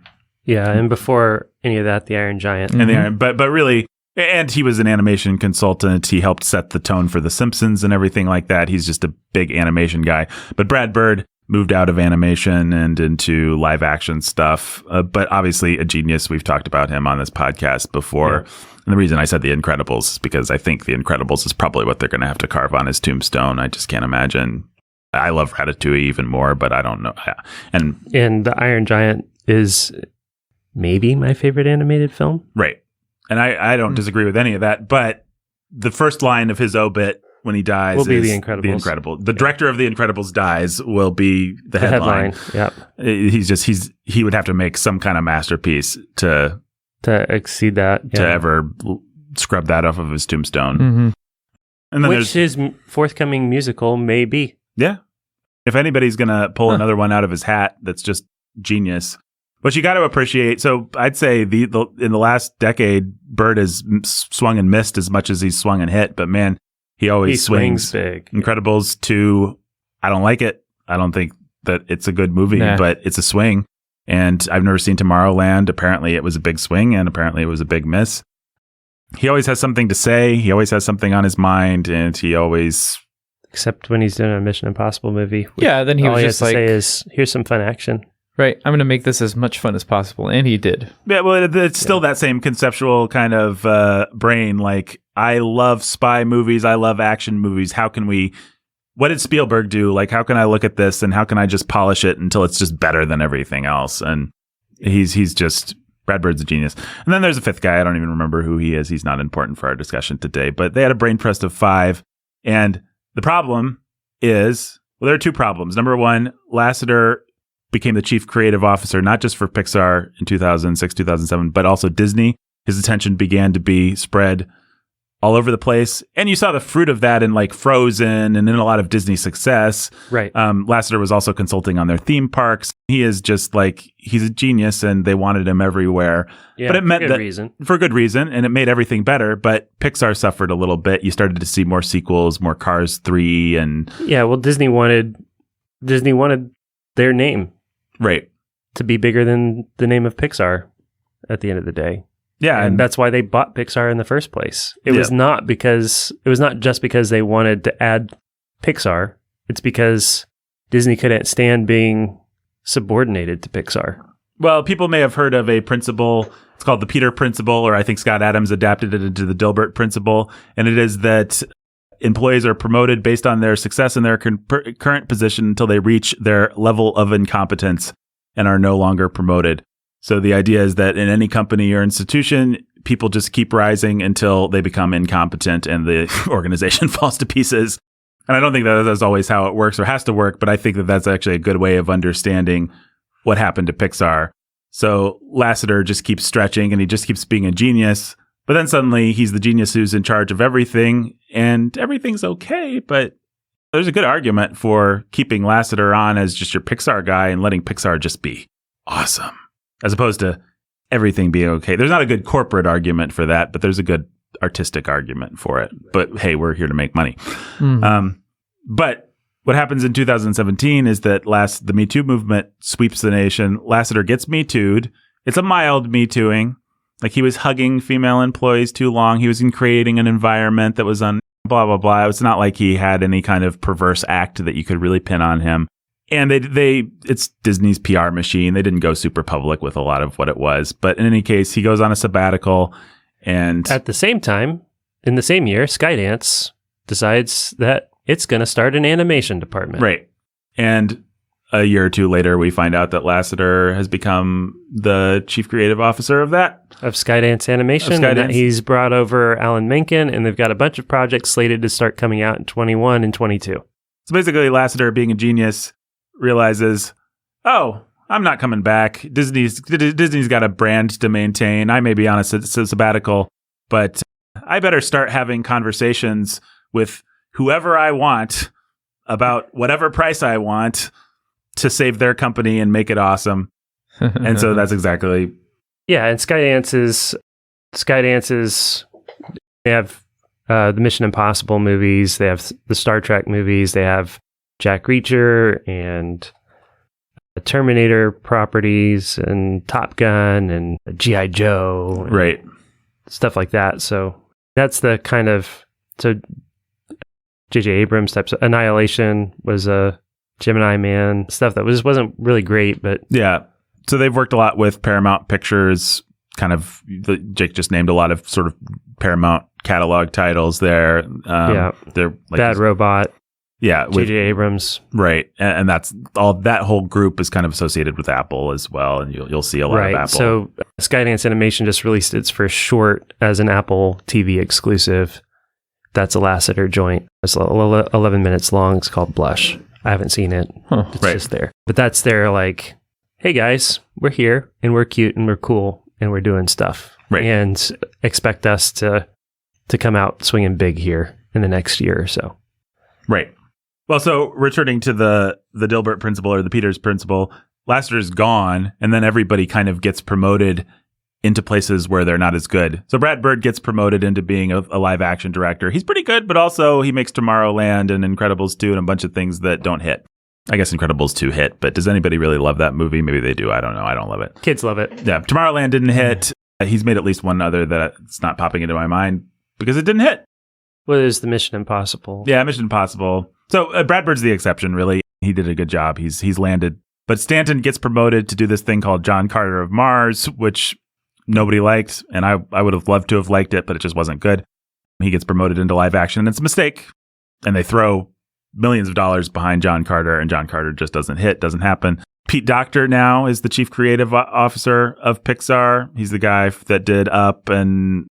Yeah, and before any of that, The Iron Giant. And but really, and he was an animation consultant. He helped set the tone for The Simpsons and everything like that. He's just a big animation guy. But Brad Bird moved out of animation and into live action stuff. But obviously a genius. We've talked about him on this podcast before. Yeah. And the reason I said The Incredibles is because I think The Incredibles is probably what they're going to have to carve on his tombstone. I just can't imagine. I love Ratatouille even more, but I don't know. And The Iron Giant is maybe my favorite animated film. Right. And I don't disagree with any of that, but the first line of his obit when he dies will be is The Incredibles. The director of The Incredibles dies will be the headline. Yep. He would have to make some kind of masterpiece to exceed that. Yeah. To ever scrub that off of his tombstone. Mm-hmm. And then which his forthcoming musical may be. Yeah. If anybody's going to pull another one out of his hat, that's just genius. But you got to appreciate. So I'd say in the last decade, Bird has swung and missed as much as he's swung and hit. But man, he always swings big. Incredibles 2. I don't like it. I don't think that it's a good movie, but it's a swing. And I've never seen Tomorrowland. Apparently, it was a big swing, and apparently, it was a big miss. He always has something to say. He always has something on his mind, and he always. Except when he's doing a Mission Impossible movie. Yeah, then he was just like, say is, here's some fun action. Right, I'm going to make this as much fun as possible, and he did. Yeah, well, it's still that same conceptual kind of brain. Like, I love spy movies, I love action movies. What did Spielberg do? Like, how can I look at this, and how can I just polish it until it's just better than everything else? And he's just Brad Bird's a genius. And then there's a fifth guy. I don't even remember who he is. He's not important for our discussion today. But they had a brain trust of 5. And the problem is, well, there are 2 problems. Number one, Lasseter became the chief creative officer, not just for Pixar in 2006, 2007, but also Disney. His attention began to be spread all over the place. And you saw the fruit of that in like Frozen and in a lot of Disney success. Right. Lasseter was also consulting on their theme parks. He is just like, he's a genius and they wanted him everywhere. Yeah, but it meant that reason. For good reason. And it made everything better. But Pixar suffered a little bit. You started to see more sequels, more Cars 3 and. Yeah. Well, Disney wanted their name. Right. To be bigger than the name of Pixar at the end of the day. Yeah, and that's why they bought Pixar in the first place. It was not just because they wanted to add Pixar. It's because Disney couldn't stand being subordinated to Pixar. Well, people may have heard of a principle. It's called the Peter Principle, or I think Scott Adams adapted it into the Dilbert Principle. And it is that employees are promoted based on their success in their current position until they reach their level of incompetence and are no longer promoted. So the idea is that in any company or institution, people just keep rising until they become incompetent and the organization falls to pieces. And I don't think that that's always how it works or has to work, but I think that that's actually a good way of understanding what happened to Pixar. So Lasseter just keeps stretching and he just keeps being a genius. But then suddenly he's the genius who's in charge of everything and everything's okay. But there's a good argument for keeping Lasseter on as just your Pixar guy and letting Pixar just be awesome. As opposed to everything being okay. There's not a good corporate argument for that, but there's a good artistic argument for it. But hey, we're here to make money. Mm-hmm. But what happens in 2017 is that the Me Too movement sweeps the nation. Lasseter gets Me Too'd. It's a mild Me Tooing. Like he was hugging female employees too long. He was creating an environment that was on blah, blah, blah. It's not like he had any kind of perverse act that you could really pin on him. And it's Disney's PR machine. They didn't go super public with a lot of what it was. But in any case, he goes on a sabbatical. And at the same time, in the same year, Skydance decides that it's going to start an animation department. Right. And a year or two later, we find out that Lasseter has become the chief creative officer of that. Of Skydance Animation. And that he's brought over Alan Menken, and they've got a bunch of projects slated to start coming out in 21 and 22. So basically, Lasseter, being a genius, realizes, oh, I'm not coming back. Disney's got a brand to maintain. I may be on a sabbatical, but I better start having conversations with whoever I want about whatever price I want to save their company and make it awesome. And so that's exactly. Yeah, and Skydance's they have the Mission Impossible movies, they have the Star Trek movies, they have Jack Reacher and Terminator properties and Top Gun and G.I. Joe. And right. Stuff like that. So that's the kind of, so J.J. Abrams types of Annihilation was a Gemini Man, stuff that wasn't really great, but. Yeah. So they've worked a lot with Paramount Pictures, Jake just named a lot of sort of Paramount catalog titles there. They're like Bad Robot. Yeah. J.J. Abrams. Right. And that's all, that whole group is kind of associated with Apple as well. And you'll see a lot of Apple. So Skydance Animation just released its first short as an Apple TV exclusive. That's a Lasseter joint. It's 11 minutes long. It's called Blush. I haven't seen it. It's just there. But that's their like, hey guys, we're here and we're cute and we're cool and we're doing stuff. Right. And expect us to come out swinging big here in the next year or so. Right. Well, so returning to the Dilbert principle or the Peters principle, Lasseter's gone, and then everybody kind of gets promoted into places where they're not as good. So Brad Bird gets promoted into being a live action director. He's pretty good, but also he makes Tomorrowland and Incredibles 2 and a bunch of things that don't hit. I guess Incredibles 2 hit, but does anybody really love that movie? Maybe they do. I don't know. I don't love it. Kids love it. Yeah. Tomorrowland didn't hit. He's made at least one other that it's not popping into my mind because it didn't hit. Well, there's the Mission Impossible. Yeah, Mission Impossible. So Brad Bird's the exception, really. He did a good job. He's landed. But Stanton gets promoted to do this thing called John Carter of Mars, which nobody liked, and I would have loved to have liked it, but it just wasn't good. He gets promoted into live action, and it's a mistake. And they throw millions of dollars behind John Carter, and John Carter just doesn't happen. Pete Docter now is the chief creative officer of Pixar. He's the guy that did Up and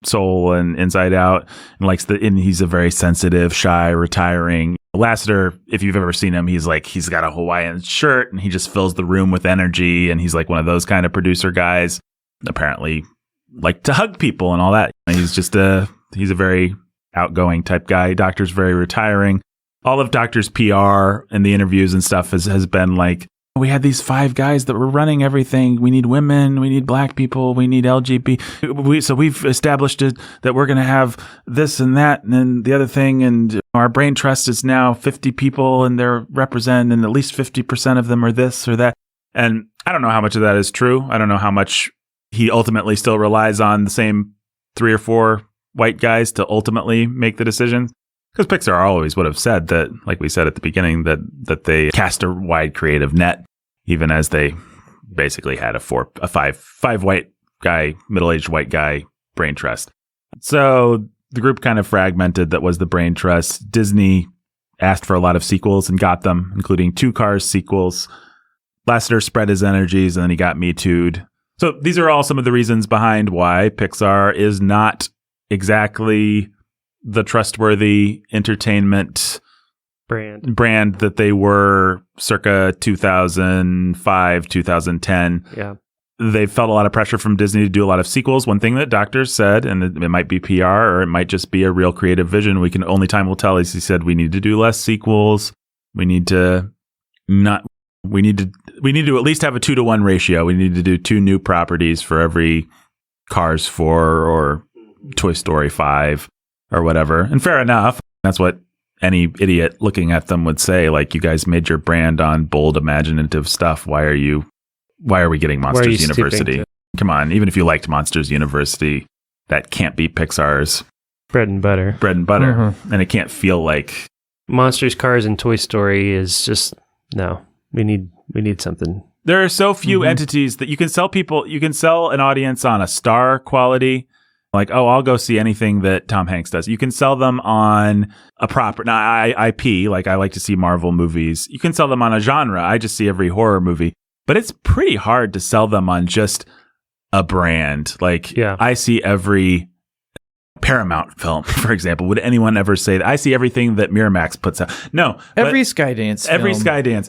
Soul and Inside Out, and he's a very sensitive, shy, retiring. Lasseter, if you've ever seen him, he's got a Hawaiian shirt and he just fills the room with energy, and he's like one of those kind of producer guys. Apparently, like to hug people and all that. He's a very outgoing type guy. Docter's very retiring. All of Docter's PR and the interviews and stuff has been like, we had these 5 guys that were running everything. We need women. We need black people. We need LGBT. So we've established it that we're going to have this and that and then the other thing. And our brain trust is now 50 people and they're represented, and at least 50% of them are this or that. And I don't know how much of that is true. I don't know how much he ultimately still relies on the same 3 or 4 white guys to ultimately make the decisions. Because Pixar always would have said that, like we said at the beginning, that they cast a wide creative net, even as they basically had a five white guy, middle-aged white guy brain trust. So the group kind of fragmented. That was the brain trust. Disney asked for a lot of sequels and got them, including 2 Cars sequels. Lasseter spread his energies and then he got Me Too'd. So these are all some of the reasons behind why Pixar is not exactly the trustworthy entertainment brand that they were circa 2005, 2010. Yeah. They felt a lot of pressure from Disney to do a lot of sequels. One thing that Doctor said, and it might be PR or it might just be a real creative vision, only time will tell, is he said, we need to do less sequels. We need to at least have a 2-to-1 ratio. We need to do 2 new properties for every Cars 4 or Toy Story 5. Or whatever. And fair enough. That's what any idiot looking at them would say. Like, you guys made your brand on bold, imaginative stuff. Why are we getting Monsters University? Come on. Even if you liked Monsters University, that can't be Pixar's bread and butter. Mm-hmm. And it can't feel like Monsters, Cars, and Toy Story is just, no, we need something. There are so few entities that you can sell people. You can sell an audience on a star quality. Like, oh, I'll go see anything that Tom Hanks does. You can sell them on a proper IP. Like, I like to see Marvel movies. You can sell them on a genre. I just see every horror movie. But it's pretty hard to sell them on just a brand. Like, I see every Paramount film, for example. Would anyone ever say that? I see everything that Miramax puts out. No. Every Skydance film.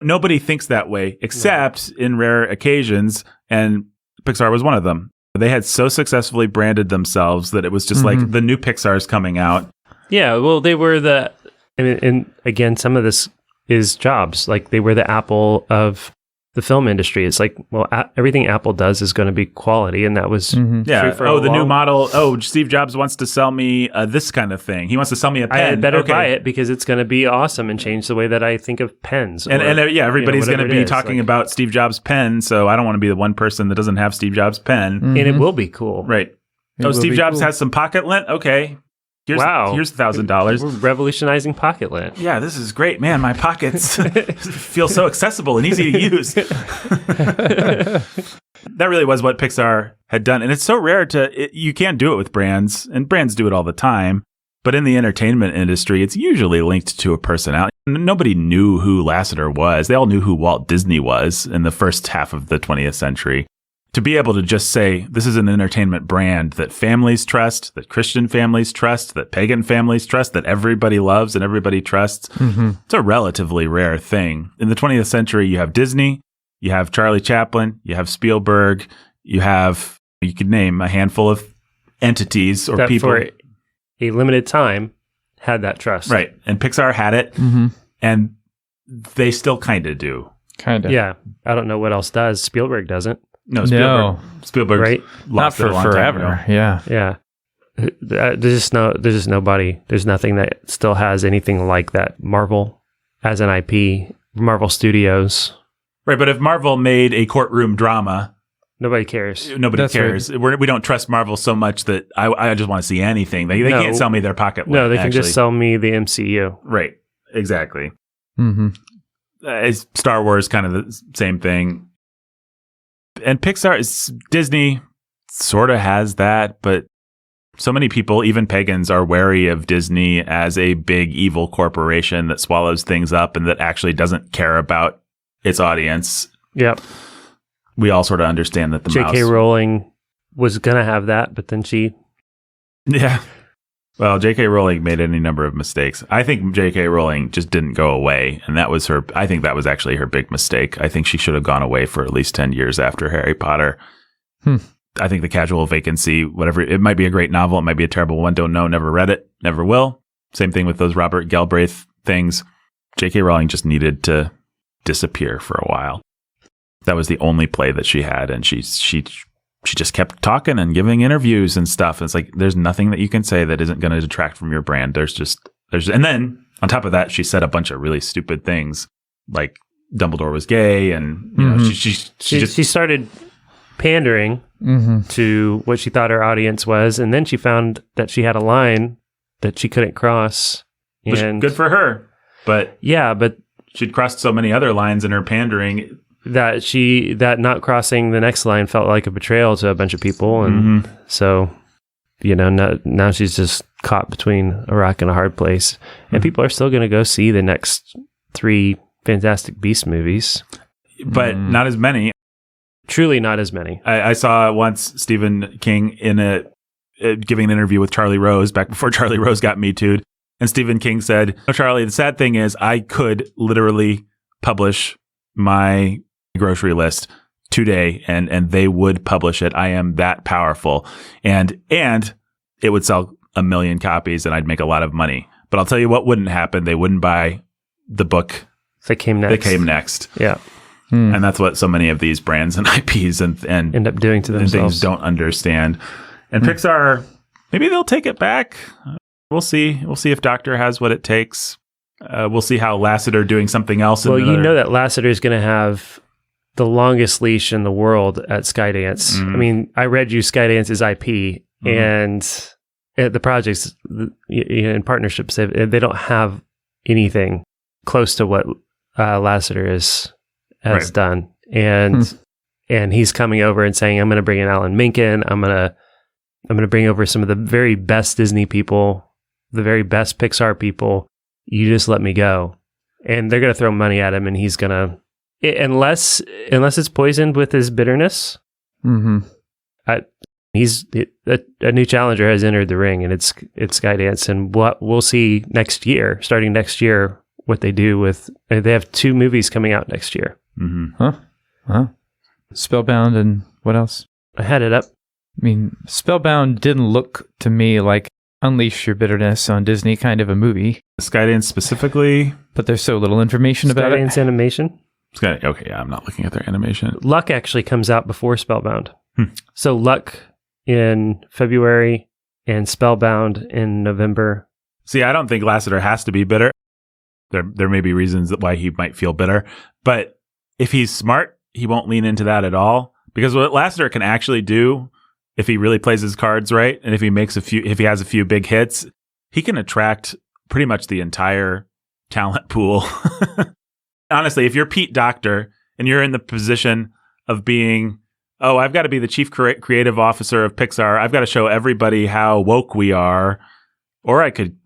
Nobody thinks that way, except in rare occasions. And Pixar was one of them. They had so successfully branded themselves that it was just like the new Pixar's coming out. Yeah, well, they were and again, some of this is Jobs. Like, they were the Apple of the film industry. It's like, well, everything Apple does is going to be quality, and that was true for the new model. Oh, Steve Jobs wants to sell me this kind of thing. He wants to sell me a pen. I had better buy it because it's going to be awesome and change the way that I think of pens. Everybody's going to be talking about Steve Jobs' pen, so I don't want to be the one person that doesn't have Steve Jobs' pen. And it will be cool. Right. Steve Jobs has some pocket lint? Okay. Here's $1,000. We're revolutionizing pocket lint. Yeah, this is great. Man, my pockets feel so accessible and easy to use. That really was what Pixar had done. And it's so rare you can't do it with brands, and brands do it all the time. But in the entertainment industry, it's usually linked to a personality. Nobody knew who Lasseter was. They all knew who Walt Disney was in the first half of the 20th century. To be able to just say, this is an entertainment brand that families trust, that Christian families trust, that pagan families trust, that everybody loves and everybody trusts, it's a relatively rare thing. In the 20th century, you have Disney, you have Charlie Chaplin, you have Spielberg, you could name a handful of entities or that people. For a limited time had that trust. Right. And Pixar had it, and they still kind of do. Kind of. Yeah. I don't know what else does. Spielberg doesn't. No, Spielberg right? Lost not for forever. Yeah. There's just nobody. There's nothing that still has anything like that. Marvel as an IP, Marvel Studios. Right, but if Marvel made a courtroom drama, nobody cares. Nobody cares. Right. We don't trust Marvel so much that I just want to see anything. They can't sell me their pocket. No, they can just sell me the MCU. Right. Exactly. Star Wars, kind of the same thing. And Disney sort of has that, but so many people, even pagans, are wary of Disney as a big evil corporation that swallows things up and that actually doesn't care about its audience. Yep. We all sort of understand that the J.K. mouse... Rowling was going to have that, but then she... Yeah. Well, J.K. Rowling made any number of mistakes. I think J.K. Rowling just didn't go away, and that was her... I think that was actually her big mistake. I think she should have gone away for at least 10 years after Harry Potter. I think The Casual Vacancy, whatever... It might be a great novel. It might be a terrible one. Don't know. Never read it. Never will. Same thing with those Robert Galbraith things. J.K. Rowling just needed to disappear for a while. That was the only play that she had, and she just kept talking and giving interviews and stuff. It's like, there's nothing that you can say that isn't going to detract from your brand. And then on top of that, she said a bunch of really stupid things, like Dumbledore was gay, and you know, she started pandering to what she thought her audience was, and then she found that she had a line that she couldn't cross. And good for her, but yeah, but she'd crossed so many other lines in her pandering that not crossing the next line felt like a betrayal to a bunch of people, and so now she's just caught between a rock and a hard place, and people are still going to go see the next 3 Fantastic Beasts movies, but not as many. Truly, not as many. I saw once Stephen King in giving an interview with Charlie Rose back before Charlie Rose got Me Too'd, and Stephen King said, "No, Charlie, the sad thing is I could literally publish my grocery list today and they would publish it. I am that powerful, and it would sell 1 million copies and I'd make a lot of money. But I'll tell you what wouldn't happen. They wouldn't buy the book that came next. Yeah. And that's what so many of these brands and IPs and end up doing to themselves. And things don't understand. And Pixar, maybe they'll take it back. We'll see. We'll see if Doctor has what it takes. We'll see how Lasseter doing something else. Well, you know that Lasseter is going to have the longest leash in the world at Skydance. I mean, I read you Skydance's IP, and the projects in partnerships, they don't have anything close to what Lasseter has done. And he's coming over and saying, "I'm going to bring in Alan Menken. I'm going to bring over some of the very best Disney people, the very best Pixar people. You just let me go." And they're going to throw money at him, and he's going to, unless it's poisoned with his bitterness. He's a new challenger has entered the ring, and it's Skydance, and we'll see starting next year, what they do with. They have 2 movies coming out next year. Spellbound and what else? I had it up. I mean, Spellbound didn't look to me like Unleash Your Bitterness on Disney kind of a movie. Skydance specifically, but there's so little information about it. Skydance animation. Okay, yeah, I'm not looking at their animation. Luck actually comes out before Spellbound. So Luck in February and Spellbound in November. See, I don't think Lasseter has to be bitter. There may be reasons why he might feel bitter, but if he's smart, he won't lean into that at all. Because what Lasseter can actually do, if he really plays his cards right, and if he has a few big hits, he can attract pretty much the entire talent pool. Honestly, if you're Pete Docter and you're in the position of being, I've got to be the chief creative officer of Pixar, I've got to show everybody how woke we are, or I could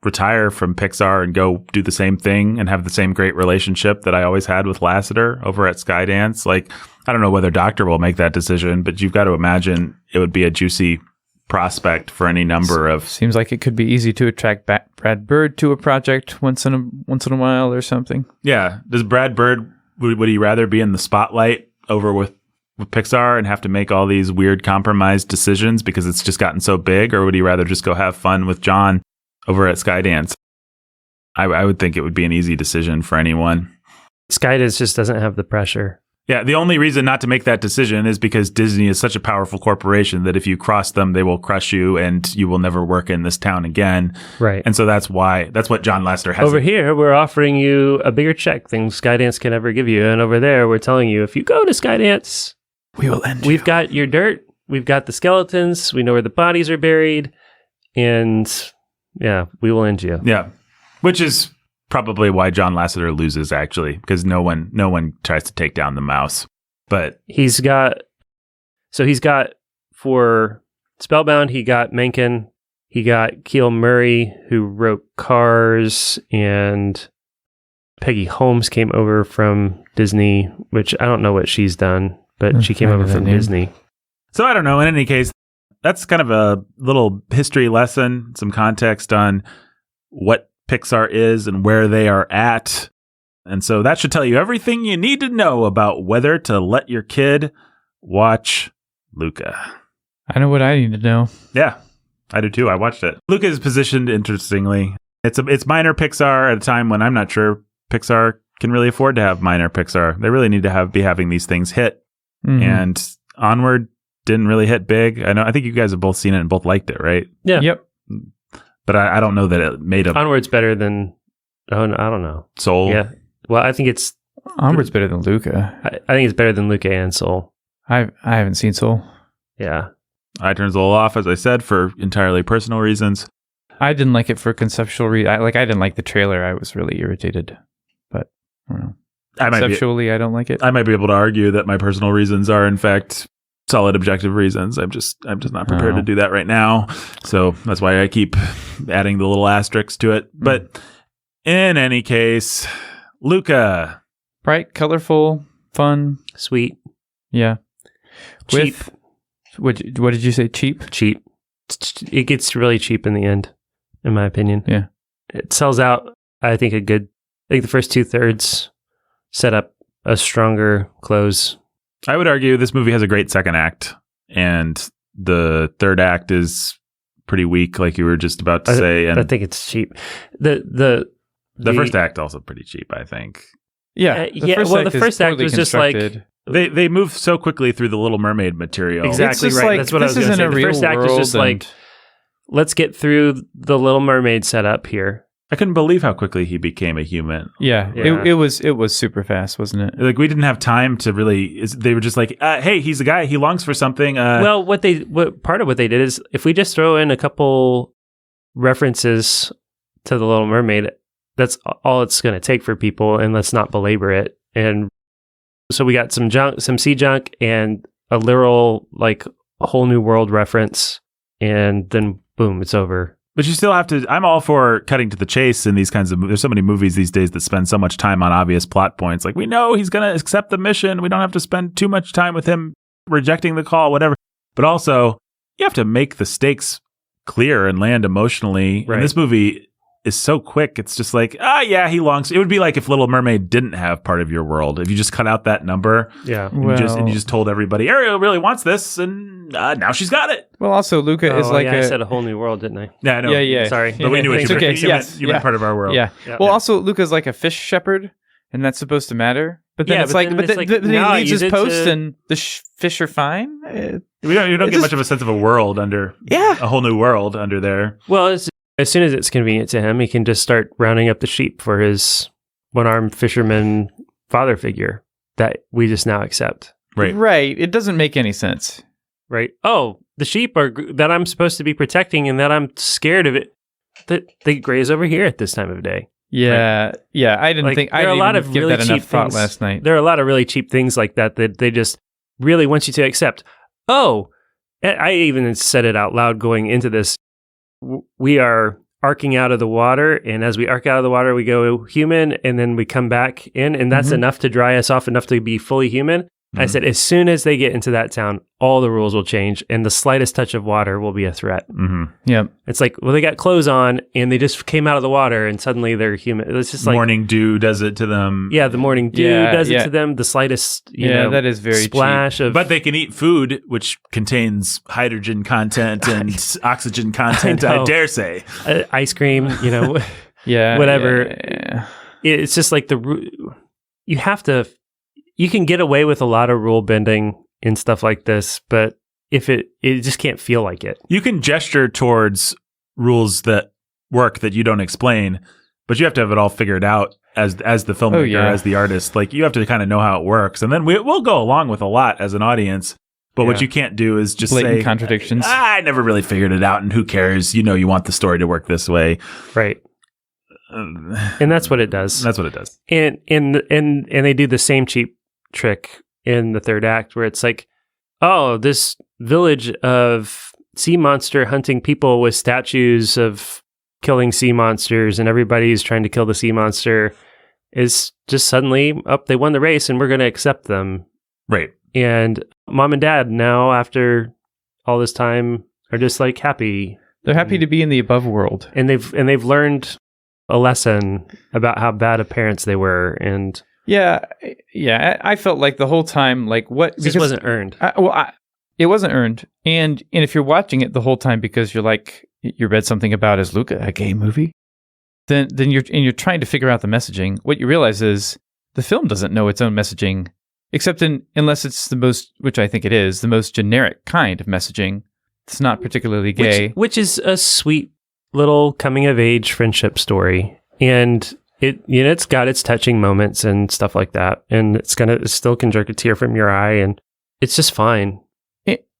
retire from Pixar and go do the same thing and have the same great relationship that I always had with Lasseter over at Skydance. I don't know whether Doctor will make that decision, but you've got to imagine it would be a juicy prospect for any number of... Seems like it could be easy to attract Brad Bird to a project once in a while or something. Yeah. Does Brad Bird, would he rather be in the spotlight over with Pixar and have to make all these weird compromised decisions because it's just gotten so big, or would he rather just go have fun with John over at Skydance? I would think it would be an easy decision for anyone. Skydance just doesn't have the pressure. Yeah, the only reason not to make that decision is because Disney is such a powerful corporation that if you cross them, they will crush you and you will never work in this town again. Right. And so that's what John Lasseter has. Over here, we're offering you a bigger check than Skydance can ever give you. And over there, we're telling you, if you go to Skydance, we will end We've got your dirt. We've got the skeletons. We know where the bodies are buried. And yeah, we will end you. Yeah. Which is probably why John Lasseter loses, actually, because no one tries to take down the mouse. But he's got for Spellbound, he got Menken, he got Keel Murray, who wrote Cars and Peggy Holmes came over from Disney, which I don't know what she's done, but she came over from Disney. So I don't know. In any case, that's kind of a little history lesson, some context on what Pixar is and where they are at. And so that should tell you everything you need to know about whether to let your kid watch Luca. I know what I need to know. Yeah, I do too. I watched it. Luca is positioned interestingly. It's minor Pixar at a time when I'm not sure Pixar can really afford to have minor Pixar. They really need to be having these things hit. Mm-hmm. And Onward didn't really hit big. I think you guys have both seen it and both liked it, right? Yeah. Yep. But I don't know that it made a... Onward's better than... Oh, no, I don't know. Soul? Yeah. Well, I think it's... Onward's better than Luca. I think it's better than Luca and Soul. I haven't seen Soul. Yeah. I turned Soul off, as I said, for entirely personal reasons. I didn't like it for conceptual reasons. I didn't like the trailer. I was really irritated. But, I don't know. Conceptually, I don't like it. I might be able to argue that my personal reasons are, in fact... solid objective reasons. I'm just not prepared to do that right now. So that's why I keep adding the little asterisks to it. But in any case, Luca. Bright, colorful, fun. Sweet. Yeah. Cheap. What did you say? Cheap? Cheap. It gets really cheap in the end, in my opinion. Yeah. It sells out, I think, the first 2/3 set up a stronger close. I would argue this movie has a great second act, and the third act is pretty weak, like you were just about to say. And I think it's cheap. The first act also pretty cheap, I think. Yeah. The first act was just like they move so quickly through the Little Mermaid material. Exactly right. Like, that's what I was going to say. The first act is just like, let's get through the Little Mermaid setup here. I couldn't believe how quickly he became a human. Yeah. It was super fast, wasn't it? Like we didn't have time to really. They were just like, "Hey, he's a guy. He longs for something." Well, part of what they did is if we just throw in a couple references to the Little Mermaid, that's all it's going to take for people, and let's not belabor it. And so we got some sea junk, and a literal like a whole new world reference, and then boom, it's over. But you still have to... I'm all for cutting to the chase in these kinds of... There's so many movies these days that spend so much time on obvious plot points. Like, we know he's going to accept the mission. We don't have to spend too much time with him rejecting the call, whatever. But also, you have to make the stakes clear and land emotionally. Right. And this movie is so quick. It's just like, yeah, he longs... It would be like if Little Mermaid didn't have part of your world. If you just cut out that number. Yeah. And you just told everybody, Ariel really wants this, and now she's got it. Well, also, Luca is like I said a whole new world, didn't I? Yeah, I know. Yeah. Sorry. But we knew what you meant. Okay. You meant part of our world. Yeah. Well, also, Luca's like a fish shepherd, and that's supposed to matter. But then then he leaves his post, and the fish are fine. You don't get much of a sense of a world under... Yeah. A whole new world under there. Well, as soon as it's convenient to him, he can just start rounding up the sheep for his one-armed fisherman father figure that we just now accept. Right. It doesn't make any sense. Right. Oh, the sheep are that I'm supposed to be protecting and that I'm scared of it. That they graze over here at this time of day. Yeah. Right? Yeah. I didn't think I didn't give that enough thought last night. There are a lot of really cheap things like that they just really want you to accept. Oh, I even said it out loud going into this. We are arcing out of the water, and as we arc out of the water, we go human, and then we come back in, and that's enough to dry us off, enough to be fully human. I said, as soon as they get into that town, all the rules will change, and the slightest touch of water will be a threat. Yeah, it's like, well, they got clothes on, and they just came out of the water, and suddenly they're human. It's just like morning dew does it to them. Yeah, the morning dew does it to them. The slightest, that is very splash cheap. of. But they can eat food which contains hydrogen content and oxygen content. I dare say, ice cream. Whatever. Yeah. It's just like you have to. You can get away with a lot of rule bending and stuff like this, but if it just can't feel like it. You can gesture towards rules that work that you don't explain, but you have to have it all figured out as the filmmaker, as the artist. Like you have to kind of know how it works, and then we'll go along with a lot as an audience. But what you can't do is just blatant say contradictions. I never really figured it out, and who cares? You want the story to work this way, right? And that's what it does. That's what it does. And they do the same cheap trick in the third act where it's like, oh, this village of sea monster hunting people with statues of killing sea monsters, and everybody's trying to kill the sea monster, is just suddenly, they won the race and we're going to accept them. Right. And mom and dad now, after all this time, are just like happy. They're happy to be in the above world. And they've learned a lesson about how bad of parents they were. And yeah, I felt like the whole time, like what? This wasn't earned. It wasn't earned. And if you're watching it the whole time because you're like, you read something about Is Luca a gay movie? Then you're trying to figure out the messaging. What you realize is the film doesn't know its own messaging, except unless it's the most, which I think it is, the most generic kind of messaging. It's not particularly gay. Which is a sweet little coming of age friendship story. And it's got its touching moments and stuff like that. And it still can jerk a tear from your eye, and it's just fine.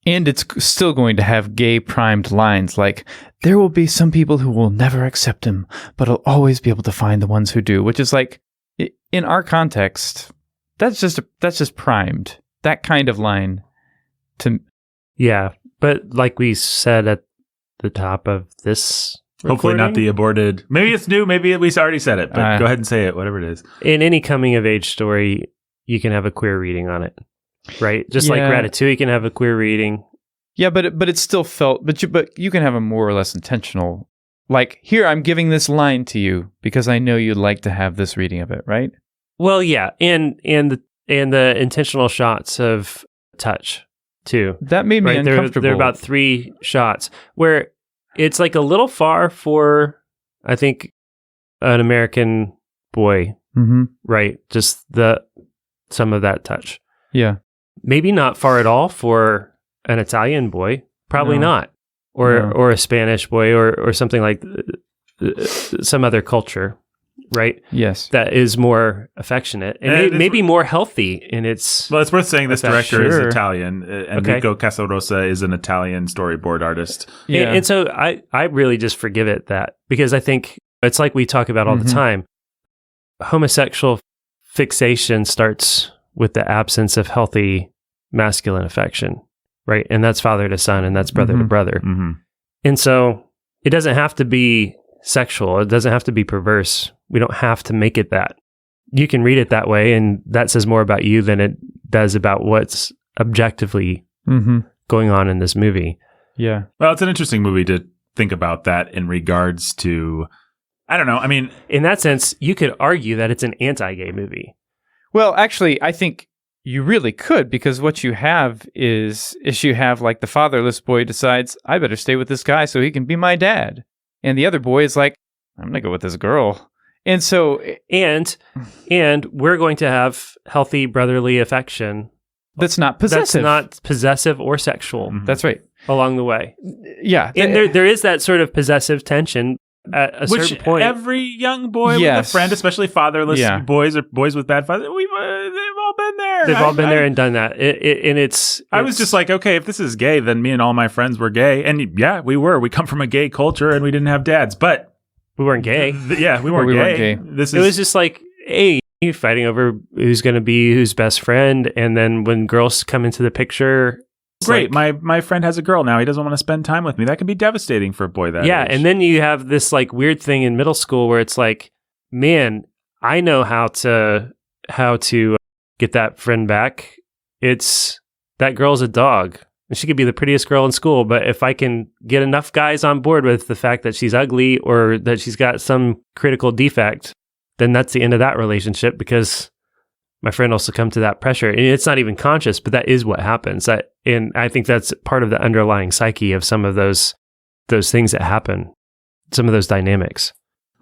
And it's still going to have gay primed lines like, there will be some people who will never accept him, but I'll always be able to find the ones who do, which is like, in our context, that's just primed. That kind of line to... Yeah, but like we said at the top of this hopefully not the aborted... Maybe it's new, maybe we already said it, but go ahead and say it, whatever it is. In any coming of age story, you can have a queer reading on it. Right, just like Ratatouille can have a queer reading. Yeah, but it's still felt. But you can have a more or less intentional. Like, here, I'm giving this line to you because I know you'd like to have this reading of it, right? Well, yeah, and the intentional shots of touch too. That made me uncomfortable. There are about 3 shots where it's like a little far for, I think, an American boy. Mm-hmm. Right, just some of that touch. Yeah. Maybe not far at all for an Italian boy. Probably not. Or a Spanish boy or something like some other culture, right? Yes. That is more affectionate and maybe more healthy in its... Well, it's worth saying this director is Italian, and Nico Casarosa is an Italian storyboard artist. Yeah. And so I really just forgive it that, because I think it's like we talk about all the time. Homosexual fixation starts with the absence of healthy masculine affection, right? And that's father to son, and that's brother to brother. Mm-hmm. And so it doesn't have to be sexual. It doesn't have to be perverse. We don't have to make it that. You can read it that way, and that says more about you than it does about what's objectively going on in this movie. Yeah. Well, it's an interesting movie to think about that in regards to, I don't know. I mean, in that sense, you could argue that it's an anti-gay movie. Well, actually, I think you really could, because what you have is you have like the fatherless boy decides, I better stay with this guy so he can be my dad. And the other boy is like, I'm going to go with this girl. And so... And we're going to have healthy brotherly affection. That's not possessive. That's not possessive or sexual. Mm-hmm. That's right. Along the way. Yeah. And there is that sort of possessive tension at a certain point. Every young boy with a friend, especially fatherless boys or boys with bad fathers, they've all been there. They've all been there and done that. I was just like, okay, if this is gay, then me and all my friends were gay. And yeah, we were. We come from a gay culture and we didn't have dads, but we weren't gay. We weren't gay. It was just like, hey, you're fighting over who's going to be whose best friend. And then when girls come into the picture... Great. Like, my friend has a girl now. He doesn't want to spend time with me. That can be devastating for a boy that age. And then you have this like weird thing in middle school where it's like, man, I know how to get that friend back. It's that girl's a dog. And she could be the prettiest girl in school, but if I can get enough guys on board with the fact that she's ugly or that she's got some critical defect, then that's the end of that relationship, because my friend will succumb to that pressure. And it's not even conscious, but that is what happens. And I think that's part of the underlying psyche of some of those things that happen, some of those dynamics.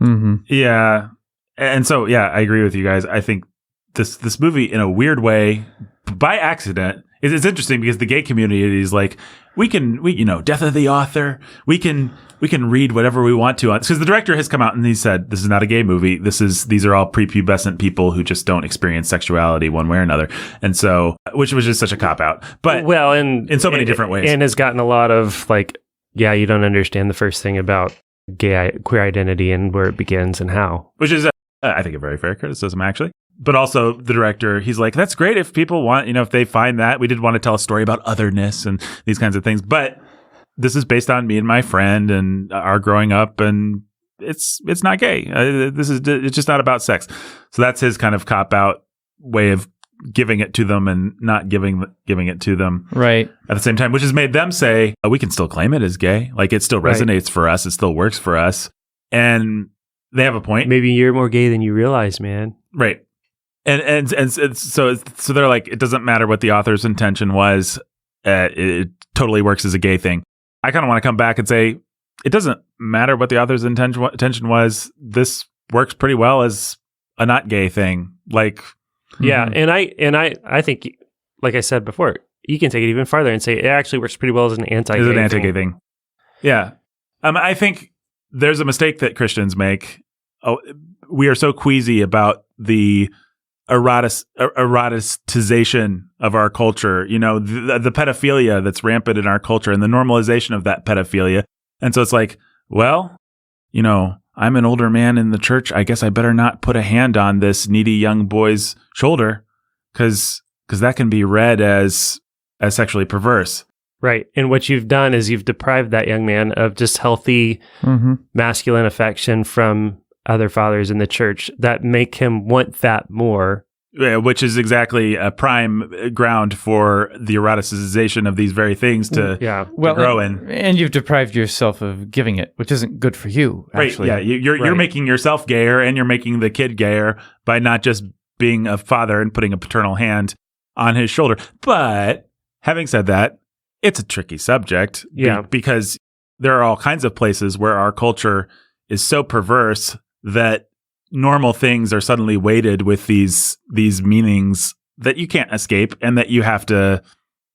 Mm-hmm. Yeah. And so, I agree with you guys. I think this movie, in a weird way, by accident, it's interesting because the gay community is like, we death of the author. We can read whatever we want to on, because the director has come out and he said, this is not a gay movie. These are all prepubescent people who just don't experience sexuality one way or another. And so, which was just such a cop out, but and in so many different ways, and has gotten a lot of like, you don't understand the first thing about queer identity and where it begins and how, which is, I think, a very fair criticism, actually. But also the director, he's like, that's great if people want, if they find that. We did want to tell a story about otherness and these kinds of things. But this is based on me and my friend and our growing up. And it's not gay. It's just not about sex. So that's his kind of cop out way of giving it to them and not giving it to them. Right. At the same time, which has made them say, we can still claim it as gay. Like it still resonates for us. It still works for us. And they have a point. Maybe you're more gay than you realize, man. Right. And so they're like, it doesn't matter what the author's intention was. It totally works as a gay thing. I kind of want to come back and say, it doesn't matter what the author's intention was. This works pretty well as a not gay thing. Like, yeah. And I think, like I said before, you can take it even farther and say it actually works pretty well as an anti-gay thing. Yeah. I think there's a mistake that Christians make. We are so queasy about the eroticization of our culture, the pedophilia that's rampant in our culture and the normalization of that pedophilia. And so it's like, well, I'm an older man in the church. I guess I better not put a hand on this needy young boy's shoulder because that can be read as sexually perverse. Right. And what you've done is you've deprived that young man of just healthy masculine affection from other fathers in the church that make him want that more. Yeah, which is exactly a prime ground for the eroticization of these very things to grow in. And you've deprived yourself of giving it, which isn't good for you, actually. Right, yeah. You're making yourself gayer and you're making the kid gayer by not just being a father and putting a paternal hand on his shoulder. But having said that, it's a tricky subject because there are all kinds of places where our culture is so perverse that normal things are suddenly weighted with these meanings that you can't escape and that you have to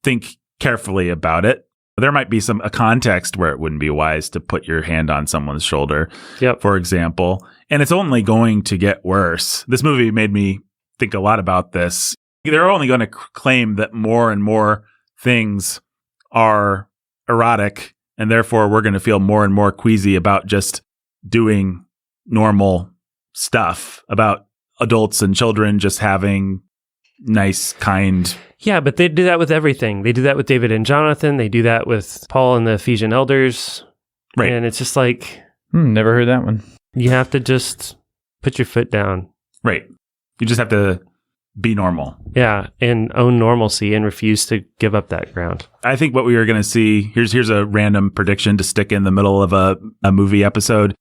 think carefully about it. There might be a context where it wouldn't be wise to put your hand on someone's shoulder, for example, and it's only going to get worse. This movie made me think a lot about this. They're only going to claim that more and more things are erotic, and therefore we're going to feel more and more queasy about just doing normal stuff, about adults and children just having nice, kind. Yeah, but they do that with everything. They do that with David and Jonathan. They do that with Paul and the Ephesian elders. Right. And it's just like... never heard that one. You have to just put your foot down. Right. You just have to be normal. Yeah, and own normalcy and refuse to give up that ground. I think what we are going to see, here's a random prediction to stick in the middle of a movie episode,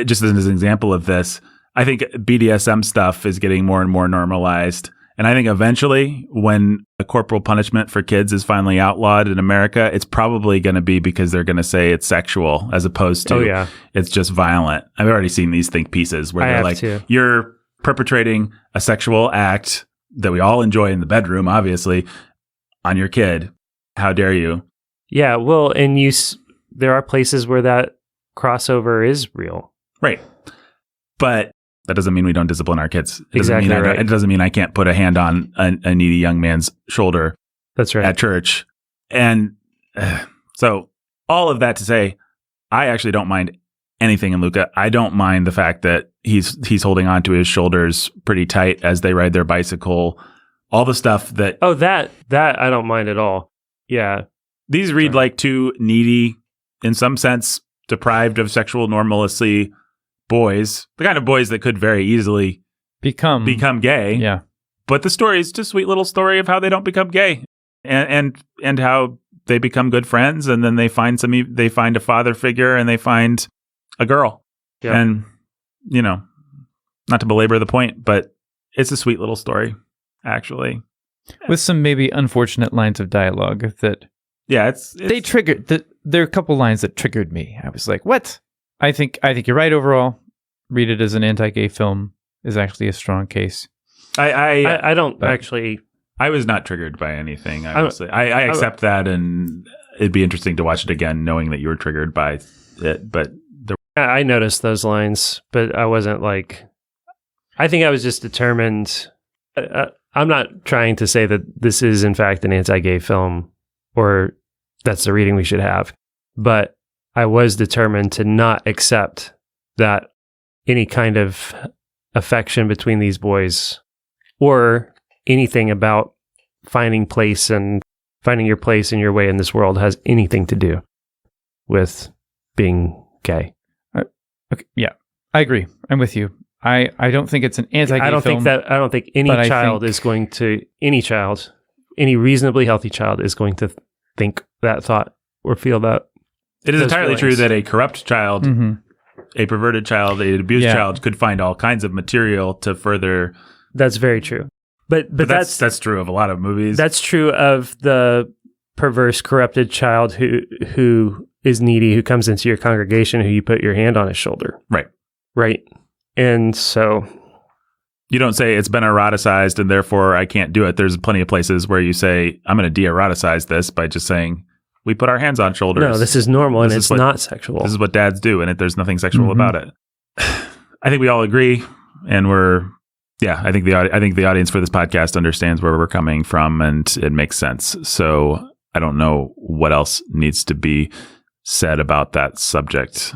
just as an example of this. I think BDSM stuff is getting more and more normalized. And I think eventually when a corporal punishment for kids is finally outlawed in America, it's probably going to be because they're going to say it's sexual as opposed to it's just violent. I've already seen these think pieces where they're like, you're perpetrating a sexual act that we all enjoy in the bedroom, obviously, on your kid. How dare you? Yeah, well, and there are places where that crossover is real. Right. But that doesn't mean we don't discipline our kids. It exactly doesn't mean right. It doesn't mean I can't put a hand on a needy young man's shoulder. That's right. At church. And so all of that to say, I actually don't mind anything in Luca. I don't mind the fact that he's holding on to his shoulders pretty tight as they ride their bicycle. All the stuff that... Oh, that I don't mind at all. Yeah. These read like two needy, in some sense, deprived of sexual normalcy boys, the kind of boys that could very easily become gay. Yeah. But the story is just a sweet little story of how they don't become gay and how they become good friends. And then they find a father figure and they find a girl. Yeah. And, not to belabor the point, but it's a sweet little story, actually. With some maybe unfortunate lines of dialogue that... Yeah, they triggered... There are a couple lines that triggered me. I was like, what? I think you're right overall. Read it as an anti-gay film is actually a strong case. I don't actually... I was not triggered by anything, I would say. I accept that, and it'd be interesting to watch it again knowing that you were triggered by it, but... I noticed those lines, but I wasn't like... I think I was just determined... I'm not trying to say that this is, in fact, an anti-gay film, or that's the reading we should have, but I was determined to not accept that any kind of affection between these boys or anything about finding your place and your way in this world has anything to do with being gay. Okay, yeah, I agree. I'm with you. I don't think it's an anti-gay I don't film. think any reasonably healthy child is going to think that thought or feel that. It is entirely feelings. true that a corrupt child, a perverted child, an abused child could find all kinds of material to further. That's very true. But that's true of a lot of movies. That's true of the perverse, corrupted child who is needy, who comes into your congregation, who you put your hand on his shoulder. Right. And so you don't say it's been eroticized and therefore I can't do it. There's plenty of places where you say, I'm going to de-eroticize this by just saying, we put our hands on shoulders. No, this is normal and it's not sexual. This is what dads do, and there's nothing sexual about it. I think we all agree, and I think the audience for this podcast understands where we're coming from, and it makes sense. So I don't know what else needs to be said about that subject.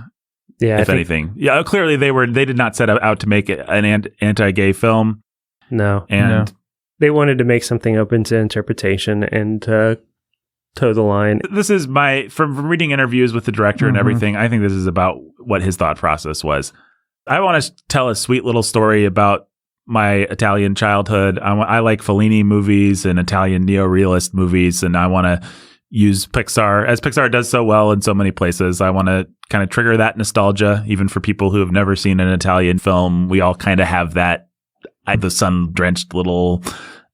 Yeah, if anything. Yeah, clearly they did not set out to make an anti-gay film. No. And they wanted to make something open to interpretation and toe the line. This is from reading interviews with the director and everything, I think this is about what his thought process was. I want to tell a sweet little story about my Italian childhood. I like Fellini movies and Italian neorealist movies, and I want to use Pixar, as Pixar does so well in so many places. I want to kind of trigger that nostalgia, even for people who have never seen an Italian film. We all kind of have that, the sun-drenched little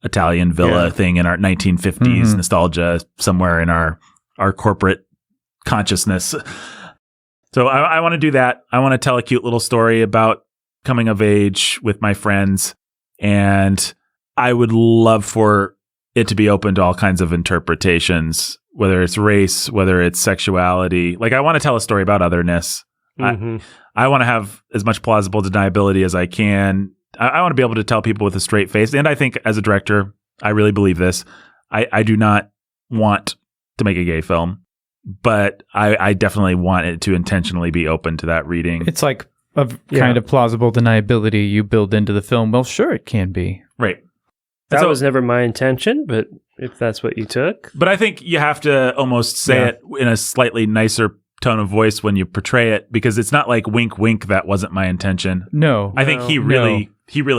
Italian villa thing in our 1950s nostalgia somewhere in our corporate consciousness. So I want to do that. I want to tell a cute little story about coming of age with my friends, and I would love for it to be open to all kinds of interpretations, whether it's race, whether it's sexuality. Like, I want to tell a story about otherness. I want to have as much plausible deniability as I can. I want to be able to tell people with a straight face. And I think as a director, I really believe this. I do not want to make a gay film, but I definitely want it to intentionally be open to that reading. It's like a kind of plausible deniability you build into the film. Well, sure, it can be. Right. That was never my intention, but if that's what you took. But I think you have to almost say it in a slightly nicer tone of voice when you portray it, because it's not like wink, wink, that wasn't my intention. No. I think he really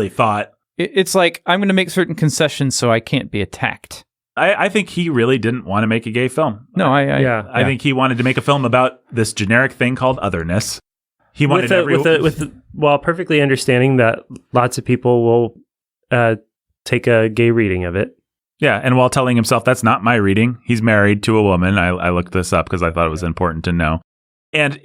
thought. It's like, I'm going to make certain concessions so I can't be attacked. I think he really didn't want to make a gay film. No, I think he wanted to make a film about this generic thing called otherness. He wanted while perfectly understanding that lots of people will take a gay reading of it. Yeah, and while telling himself that's not my reading. He's married to a woman. I looked this up because I thought it was important to know. And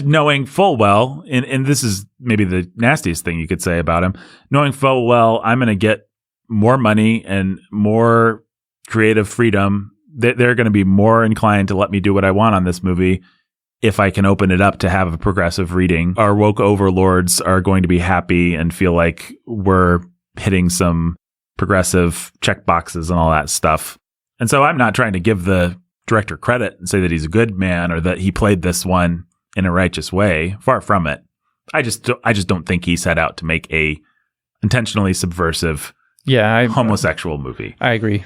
knowing full well, and this is maybe the nastiest thing you could say about him, knowing full well I'm going to get more money and more creative freedom. They're going to be more inclined to let me do what I want on this movie if I can open it up to have a progressive reading. Our woke overlords are going to be happy and feel like we're hitting some progressive check boxes and all that stuff. And so I'm not trying to give the director credit and say that he's a good man or that he played this one in a righteous way. Far from it. I just don't think he set out to make a intentionally subversive homosexual movie. I agree.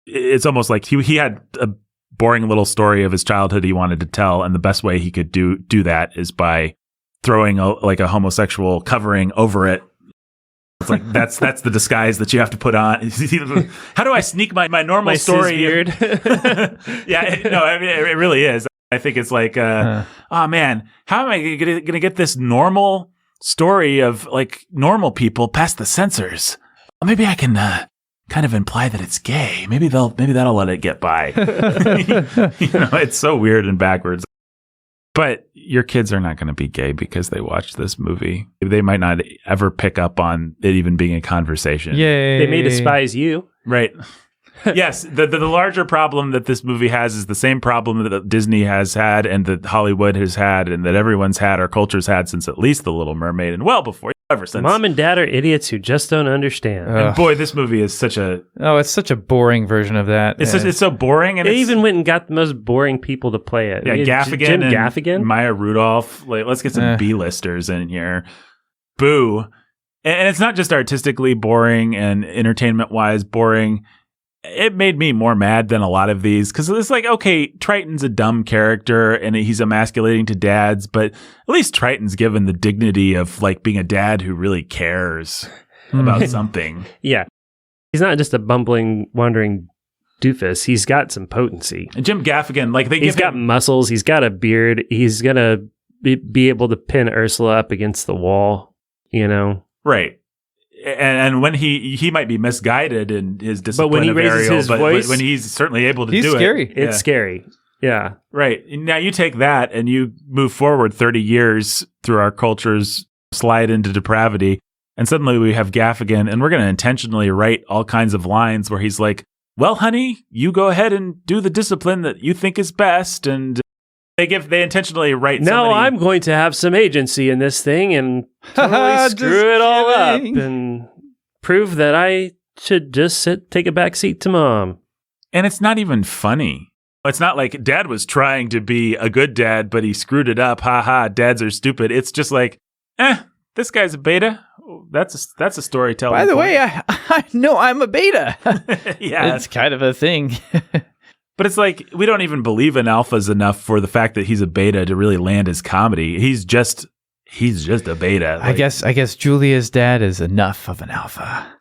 It's almost like he had a boring little story of his childhood he wanted to tell, and the best way he could do that is by throwing a homosexual covering over it. It's like that's the disguise that you have to put on. How do I sneak my normal story? Weird. It really is. I think it's like, oh man, how am I gonna get this normal story of like normal people past the censors? Well, maybe I can kind of imply that it's gay. Maybe that'll let it get by. It's so weird and backwards. But your kids are not going to be gay because they watched this movie. They might not ever pick up on it even being a conversation. Yay. They may despise you. Right. Yes. The larger problem that this movie has is the same problem that Disney has had and that Hollywood has had and that everyone's had, our culture's had since at least The Little Mermaid and well before, ever since. Mom and dad are idiots who just don't understand. And boy, this movie is such a... Oh, it's such a boring version of that. It's so boring. And they even went and got the most boring people to play it. Yeah, Gaffigan Jim and Gaffigan. Maya Rudolph. Like, let's get some B-listers in here. Boo. And it's not just artistically boring and entertainment-wise boring. it made me more mad than a lot of these because it's like, okay, Triton's a dumb character and he's emasculating to dads, but at least Triton's given the dignity of like being a dad who really cares about something. Yeah. He's not just a bumbling, wandering doofus. He's got some potency. And Jim Gaffigan, like he's got muscles. He's got a beard. He's going to be able to pin Ursula up against the wall, you know? Right. And when he might be misguided in his discipline, but when he raises his voice, but when he's certainly able to do scary. it, it's scary. Yeah, right. Now you take that and you move forward 30 years through our culture's slide into depravity, and suddenly we have Gaffigan, and we're going to intentionally write all kinds of lines where he's like, "Well, honey, you go ahead and do the discipline that you think is best," and they intentionally write. Now I'm going to have some agency in this thing and totally screw it all up and prove that I should just take a back seat to mom. And it's not even funny. It's not like dad was trying to be a good dad, but he screwed it up. Ha ha, dads are stupid. It's just like, this guy's a beta. That's a storytelling. By the way, I know I'm a beta. Yeah. It's kind of a thing. But it's like, we don't even believe in alphas enough for the fact that he's a beta to really land his comedy. He's just a beta. Like, I guess Julia's dad is enough of an alpha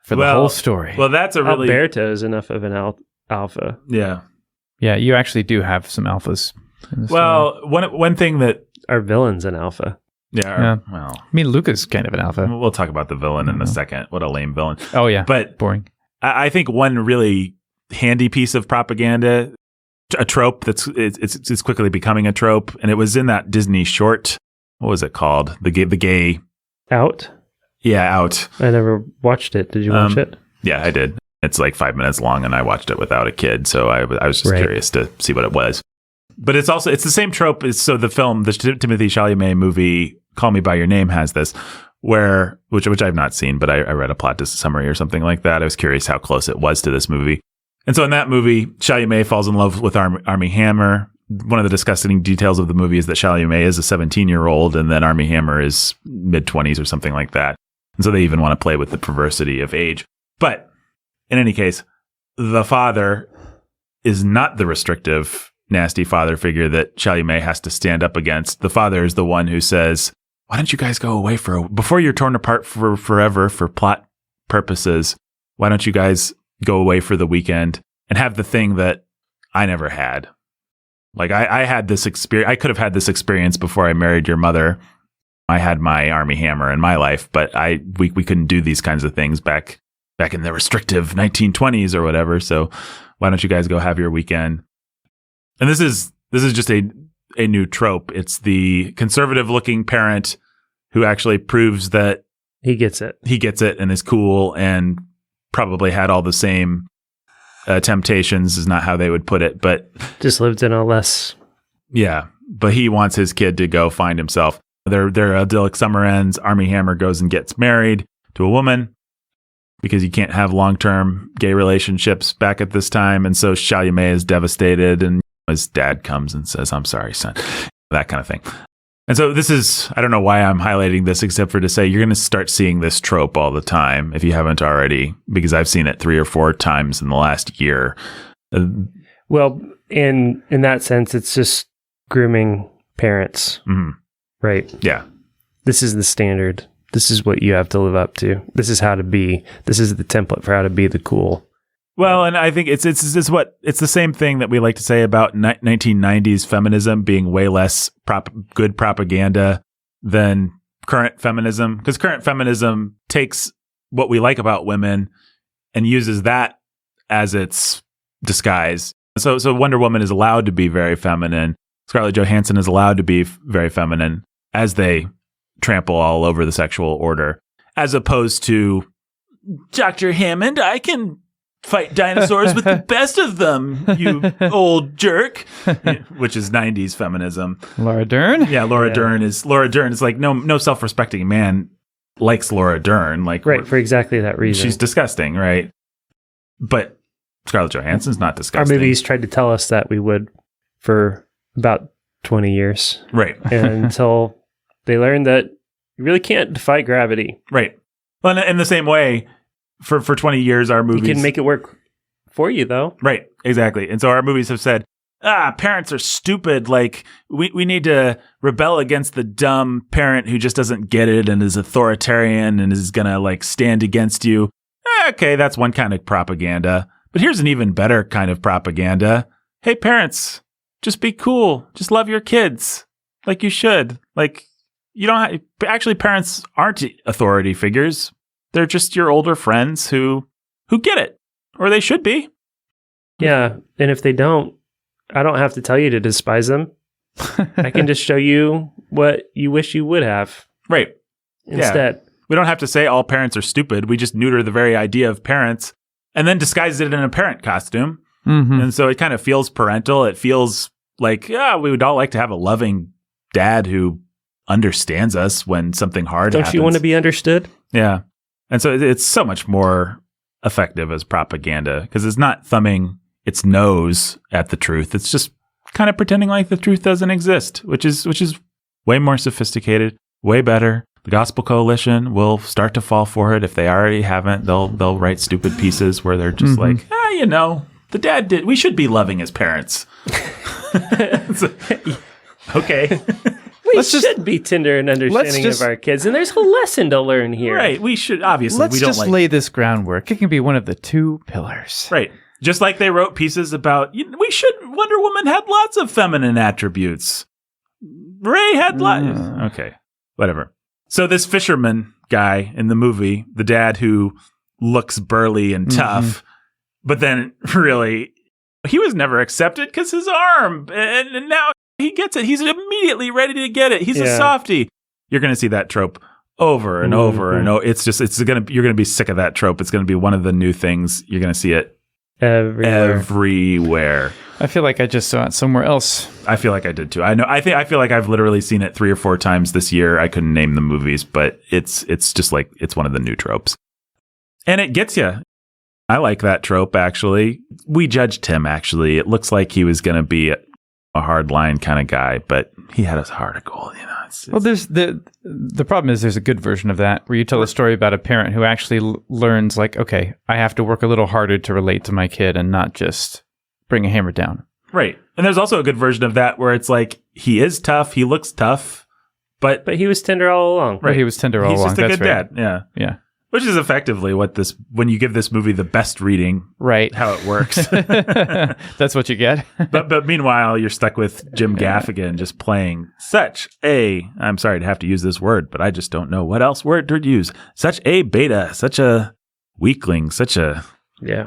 for the whole story. Well, that's a really... Alberto is enough of an alpha. Yeah. Yeah, you actually do have some alphas in the story. One thing that... Our villain's an alpha. Yeah. Well, I mean, Luca's kind of an alpha. We'll talk about the villain in a second. What a lame villain. Oh, yeah. But boring. I think one really handy piece of propaganda, a trope it's quickly becoming a trope, and it was in that Disney short. What was it called? The gay Out? Yeah, Out. I never watched it. Did you watch it? Yeah, I did. It's like 5 minutes long, and I watched it without a kid, so I was just curious to see what it was. But it's the same trope. So the film, the Timothée Chalamet movie, Call Me by Your Name, has this, which I've not seen, but I read a plot summary or something like that. I was curious how close it was to this movie. And so in that movie, Chalamet falls in love with Armie Hammer. One of the disgusting details of the movie is that Chalamet is a 17-year-old, and then Armie Hammer is mid-20s or something like that. And so they even want to play with the perversity of age. But in any case, the father is not the restrictive, nasty father figure that Chalamet has to stand up against. The father is the one who says, why don't you guys go away before you're torn apart for forever for plot purposes, why don't you guys go away for the weekend and have the thing that I never had? Like I had this experience. I could have had this experience before I married your mother. I had my Armie Hammer in my life, but we couldn't do these kinds of things back in the restrictive 1920s or whatever. So why don't you guys go have your weekend? And this is just a new trope. It's the conservative looking parent who actually proves that he gets it and is cool and probably had all the same temptations, is not how they would put it, but just lived in a less. Yeah. But he wants his kid to go find himself. Their idyllic summer ends. Armie Hammer goes and gets married to a woman because you can't have long-term gay relationships back at this time. And so Chalamet is devastated, and his dad comes and says, I'm sorry, son, that kind of thing. And so this is, I don't know why I'm highlighting this except for to say you're going to start seeing this trope all the time if you haven't already, because I've seen it 3 or 4 times in the last year. Well, in that sense, it's just grooming parents, right? Yeah. This is the standard. This is what you have to live up to. This is how to be. This is the template for how to be the cool. Well, and I think it's the same thing that we like to say about 1990s feminism being way less good propaganda than current feminism, because current feminism takes what we like about women and uses that as its disguise. So Wonder Woman is allowed to be very feminine. Scarlett Johansson is allowed to be very feminine as they trample all over the sexual order, as opposed to Dr. Hammond, I can fight dinosaurs with the best of them, you old jerk, which is 90s feminism. Laura Dern? Yeah, Laura Dern is like no self-respecting man likes Laura Dern, like right, for exactly that reason. She's disgusting, right? But Scarlett Johansson's not disgusting. Our movies tried to tell us that we would for about 20 years. Right. Until they learned that you really can't defy gravity. Right. Well, in the same way, for 20 years, our movies... You can make it work for you, though. Right, exactly. And so our movies have said, parents are stupid. Like, we need to rebel against the dumb parent who just doesn't get it and is authoritarian and is going to, like, stand against you. Okay, that's one kind of propaganda. But here's an even better kind of propaganda. Hey, parents, just be cool. Just love your kids like you should. Like, you don't have, actually, parents aren't authority figures. They're just your older friends who get it, or they should be. Yeah, and if they don't, I don't have to tell you to despise them. I can just show you what you wish you would have. Right. Instead. Yeah. We don't have to say all parents are stupid. We just neuter the very idea of parents and then disguise it in a parent costume. Mm-hmm. And so it kind of feels parental. It feels like, we would all like to have a loving dad who understands us when something hard happens. Don't you want to be understood? Yeah. And so it's so much more effective as propaganda because it's not thumbing its nose at the truth. It's just kind of pretending like the truth doesn't exist, which is way more sophisticated, way better. The Gospel Coalition will start to fall for it. If they already haven't, they'll write stupid pieces where they're just like, the dad did. We should be loving as parents. Okay. We should be tender and understanding of our kids, and there's a lesson to learn here. Right. We should, obviously. Let's we don't just lay this groundwork. It can be one of the 2 pillars. Right. Just like they wrote pieces about, Wonder Woman had lots of feminine attributes. Ray had lots. Okay. Whatever. So this fisherman guy in the movie, the dad who looks burly and tough, but then really, he was never accepted because his arm, and now he gets it. He's immediately ready to get it. He's a softie. You're going to see that trope over and over and over. You're going to be sick of that trope. It's going to be one of the new things. You're going to see it everywhere. I feel like I just saw it somewhere else. I feel like I did too. I feel like I've literally seen it 3 or 4 times this year. I couldn't name the movies, but it's just like it's one of the new tropes. And it gets you. I like that trope, actually. We judged him, actually. It looks like he was going to be a hard line kind of guy, but he had his heart of gold, Well, there's the problem is there's a good version of that where you tell a story about a parent who actually learns, like, okay, I have to work a little harder to relate to my kid and not just bring a hammer down. Right. And there's also a good version of that where it's like, he is tough, he looks tough, but he was tender all along. Right. He was tender all along. He's just a good dad. Yeah. Yeah. Which is effectively when you give this movie the best reading, right? How it works. That's what you get. but meanwhile, you're stuck with Jim Gaffigan just playing I'm sorry to have to use this word, but I just don't know what else word to use. Such a beta, such a weakling, such a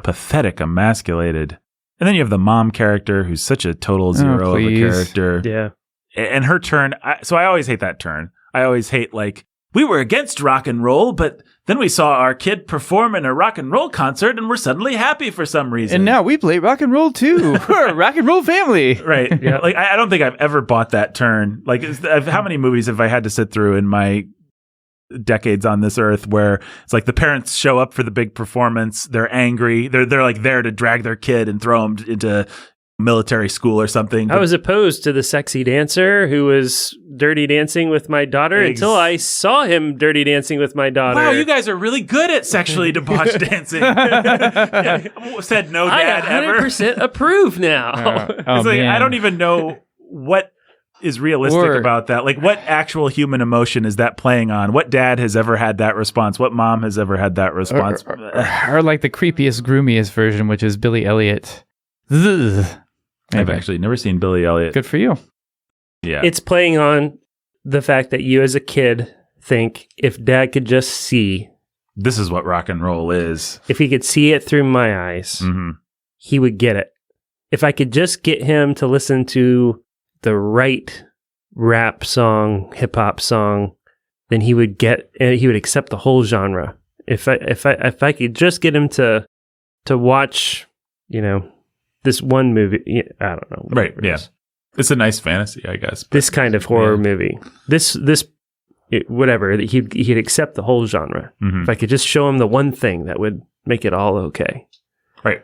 pathetic, emasculated. And then you have the mom character who's such a total zero of a character. Yeah. And her turn. So I always hate that turn. I always hate, like, we were against rock and roll, but then we saw our kid perform in a rock and roll concert and we're suddenly happy for some reason. And now we play rock and roll too. We're a rock and roll family. Right. Yeah. Like, I don't think I've ever bought that turn. Like, how many movies have I had to sit through in my decades on this earth where it's like the parents show up for the big performance, they're angry, they're like there to drag their kid and throw him into military school or something. I was opposed to the sexy dancer who was dirty dancing with my daughter until I saw him dirty dancing with my daughter. Wow, you guys are really good at sexually debauched dancing. Said no dad ever. I 100% approve now. It's like, I don't even know what is realistic about that. Like, what actual human emotion is that playing on? What dad has ever had that response? What mom has ever had that response? Or like the creepiest, groomiest version, which is Billy Elliot. I've actually never seen Billy Elliot. Good for you. Yeah. It's playing on the fact that you as a kid think, if dad could just see. This is what rock and roll is. If he could see it through my eyes, he would get it. If I could just get him to listen to the right rap song, hip hop song, then he would accept the whole genre. If I could just get him to watch, this one movie, I don't know. Right. Yeah. It's a nice fantasy, I guess. This kind of horror movie. Whatever. He'd accept the whole genre. If I could just show him the one thing that would make it all okay. Right.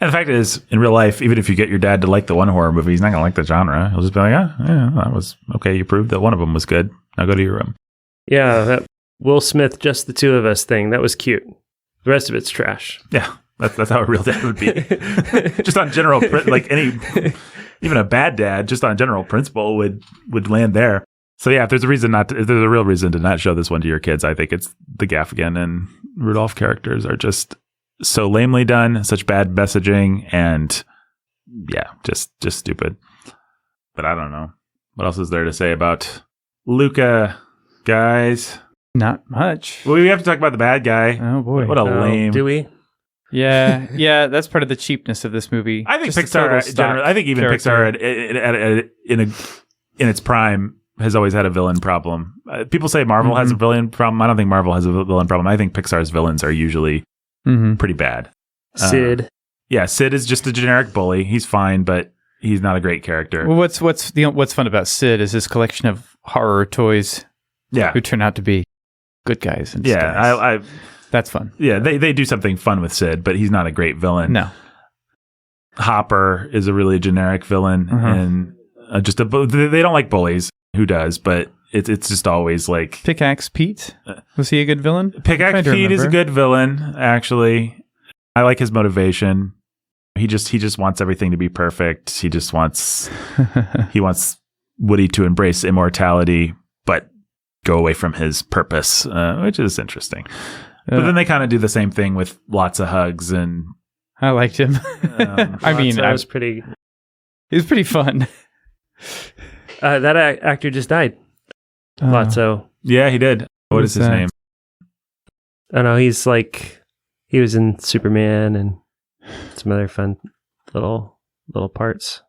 And the fact is, in real life, even if you get your dad to like the one horror movie, he's not going to like the genre. He'll just be like, yeah, that was okay. You proved that one of them was good. Now go to your room. Yeah, that Will Smith, just the two of us thing. That was cute. The rest of it's trash. Yeah, that's how a real dad would be. Just on general, like even a bad dad, just on general principle would land there. So yeah, if there's a real reason to not show this one to your kids, I think it's the Gaffigan and Rudolph characters are just so lamely done, such bad messaging, and yeah, just stupid. But I don't know. What else is there to say about Luca, guys? Not much. Well, we have to talk about the bad guy. Oh boy. What a lame. Do we? Yeah, that's part of the cheapness of this movie. I think Just a total Pixar, stock I think even character. Pixar in its prime has always had a villain problem. People say Marvel has a villain problem. I don't think Marvel has a villain problem. I think Pixar's villains are usually pretty bad. Sid. Yeah, Sid is just a generic bully. He's fine, but he's not a great character. Well, what's fun about Sid is his collection of horror toys Yeah, who turn out to be good guys instead. yeah. That's fun. Yeah, they do something fun with Sid, but he's not a great villain. No. Hopper is a really generic villain, and they don't like bullies. Who does? But it's just always like Pickaxe Pete. Was he a good villain? Pickaxe Pete is a good villain. Actually, I like his motivation. He just wants everything to be perfect. He wants Woody to embrace immortality, but go away from his purpose, which is interesting. But then they kind of do the same thing with lots of hugs and. I liked him. I mean, That was pretty. It was pretty fun. That actor just died. Lotso. Yeah, he did. What is his name? I know he was in Superman and some other fun little parts.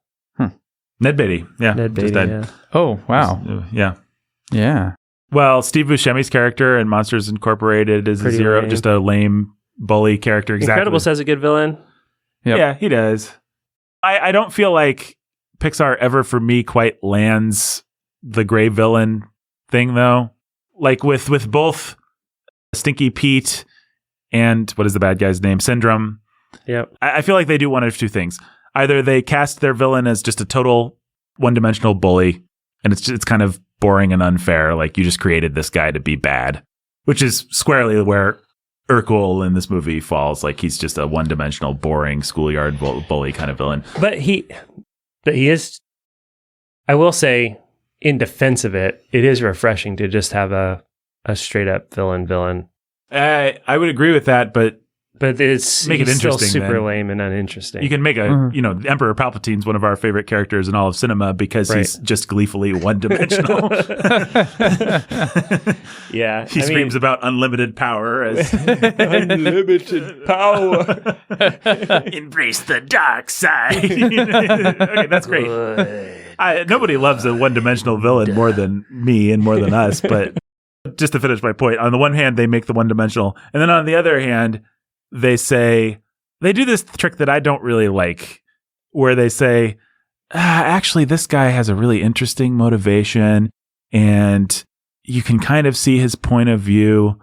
Ned Beatty. Yeah, Ned Beatty. just died. Yeah. Oh, wow. Yeah. Yeah. Well, Steve Buscemi's character in Monsters Incorporated is Pretty a zero, lame. just a lame bully character. Exactly. Incredibles has a good villain. Yep. Yeah, he does. I don't feel like Pixar ever, for me, quite lands the gray villain thing, though. Like with both Stinky Pete and what is the bad guy's name? Syndrome. Yep. I feel like they do one of two things. Either they cast their villain as just a total one-dimensional bully, and it's kind of boring and unfair. Like, you just created this guy to be bad, which is squarely where Urkel in this movie falls. Like, he's just a one-dimensional, boring schoolyard bully kind of villain. But he is. I will say, in defense of it, it is refreshing to just have a straight up villain. I would agree with that, but it's Make it he's still interesting, super then. lame and uninteresting. you can make Emperor Palpatine's one of our favorite characters in all of cinema because he's just gleefully one-dimensional. Yeah, He screams about unlimited power as unlimited power. embrace the dark side. Okay, that's great. Nobody loves a one-dimensional villain more than me and more than us, but just to finish my point, on the one hand, they make the one-dimensional, and then on the other hand, they do this trick that I don't really like, where they say, actually, this guy has a really interesting motivation, and you can kind of see his point of view.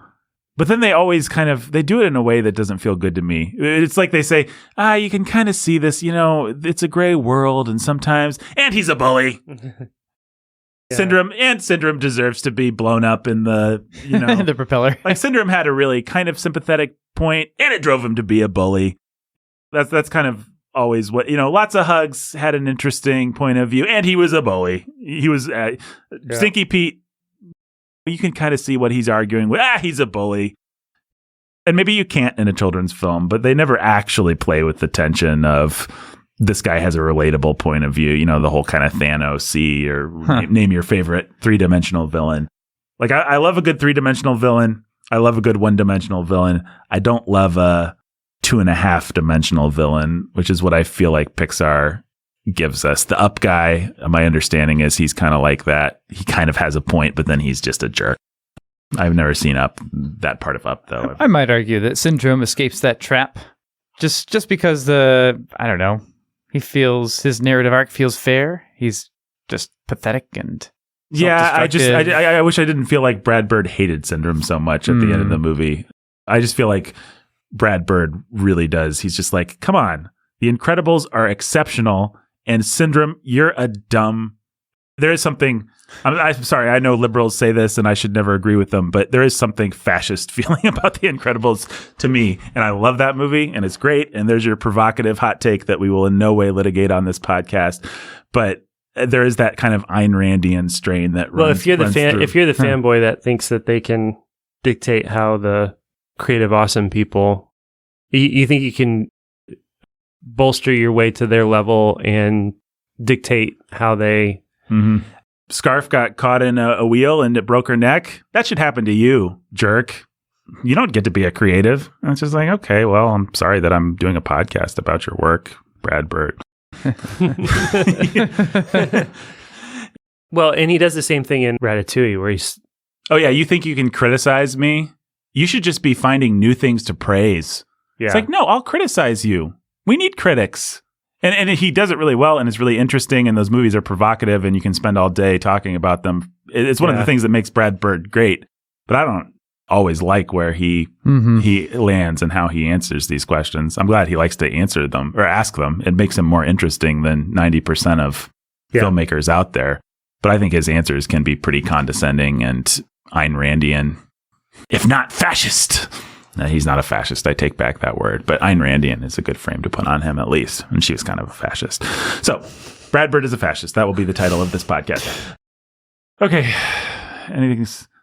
But then they always they do it in a way that doesn't feel good to me. It's like they say, you can kind of see this, it's a gray world, and sometimes, and he's a bully. Yeah. Syndrome deserves to be blown up in the, the propeller. like Syndrome had a really kind of sympathetic point, and it drove him to be a bully. That's kind of always what, lots of hugs had an interesting point of view, and he was a bully. He was Stinky Pete. You can kind of see what he's arguing with. He's a bully. And maybe you can't in a children's film, but they never actually play with the tension of this guy has a relatable point of view, the whole kind of Thanos-y or name your favorite three-dimensional villain. Like, I love a good three-dimensional villain. I love a good one-dimensional villain. I don't love a 2.5-dimensional villain, which is what I feel like Pixar gives us. The Up guy, my understanding is he's kind of like that. He kind of has a point, but then he's just a jerk. I've never seen that part of Up, though. I might argue that Syndrome escapes that trap just because he feels his narrative arc feels fair. He's just pathetic and self-destructive. I wish I didn't feel like Brad Bird hated Syndrome so much at the end of the movie. I just feel like Brad Bird really does. He's just like, come on, The Incredibles are exceptional, and Syndrome, you're a dumb there is something. I'm sorry, I know liberals say this, and I should never agree with them, but there is something fascist feeling about The Incredibles to me, and I love that movie, and it's great. And there's your provocative hot take that we will in no way litigate on this podcast, but there is that kind of Ayn Randian strain that. Well, runs, if you're the runs fanboy that thinks that they can dictate how the creative, awesome people, you think you can bolster your way to their level and dictate how they. Mm-hmm. Scarf got caught in a wheel and it broke her neck. That should happen to you, jerk. You don't get to be a creative. And it's just like, okay, well, I'm sorry that I'm doing a podcast about your work, Brad Bird. Well, and he does the same thing in Ratatouille where he's... Oh, yeah, you think you can criticize me? You should just be finding new things to praise. Yeah. It's like, no, I'll criticize you. We need critics. And he does it really well, and it's really interesting, and those movies are provocative, and you can spend all day talking about them. It's one of the things that makes Brad Bird great, but I don't always like where he lands and how he answers these questions. I'm glad he likes to answer them or ask them. It makes him more interesting than 90% of filmmakers out there. But I think his answers can be pretty condescending and Ayn Randian, if not fascist. No, he's not a fascist. I take back that word. But Ayn Randian is a good frame to put on him, at least. And she was kind of a fascist. So, Brad Bird is a fascist. That will be the title of this podcast. Okay.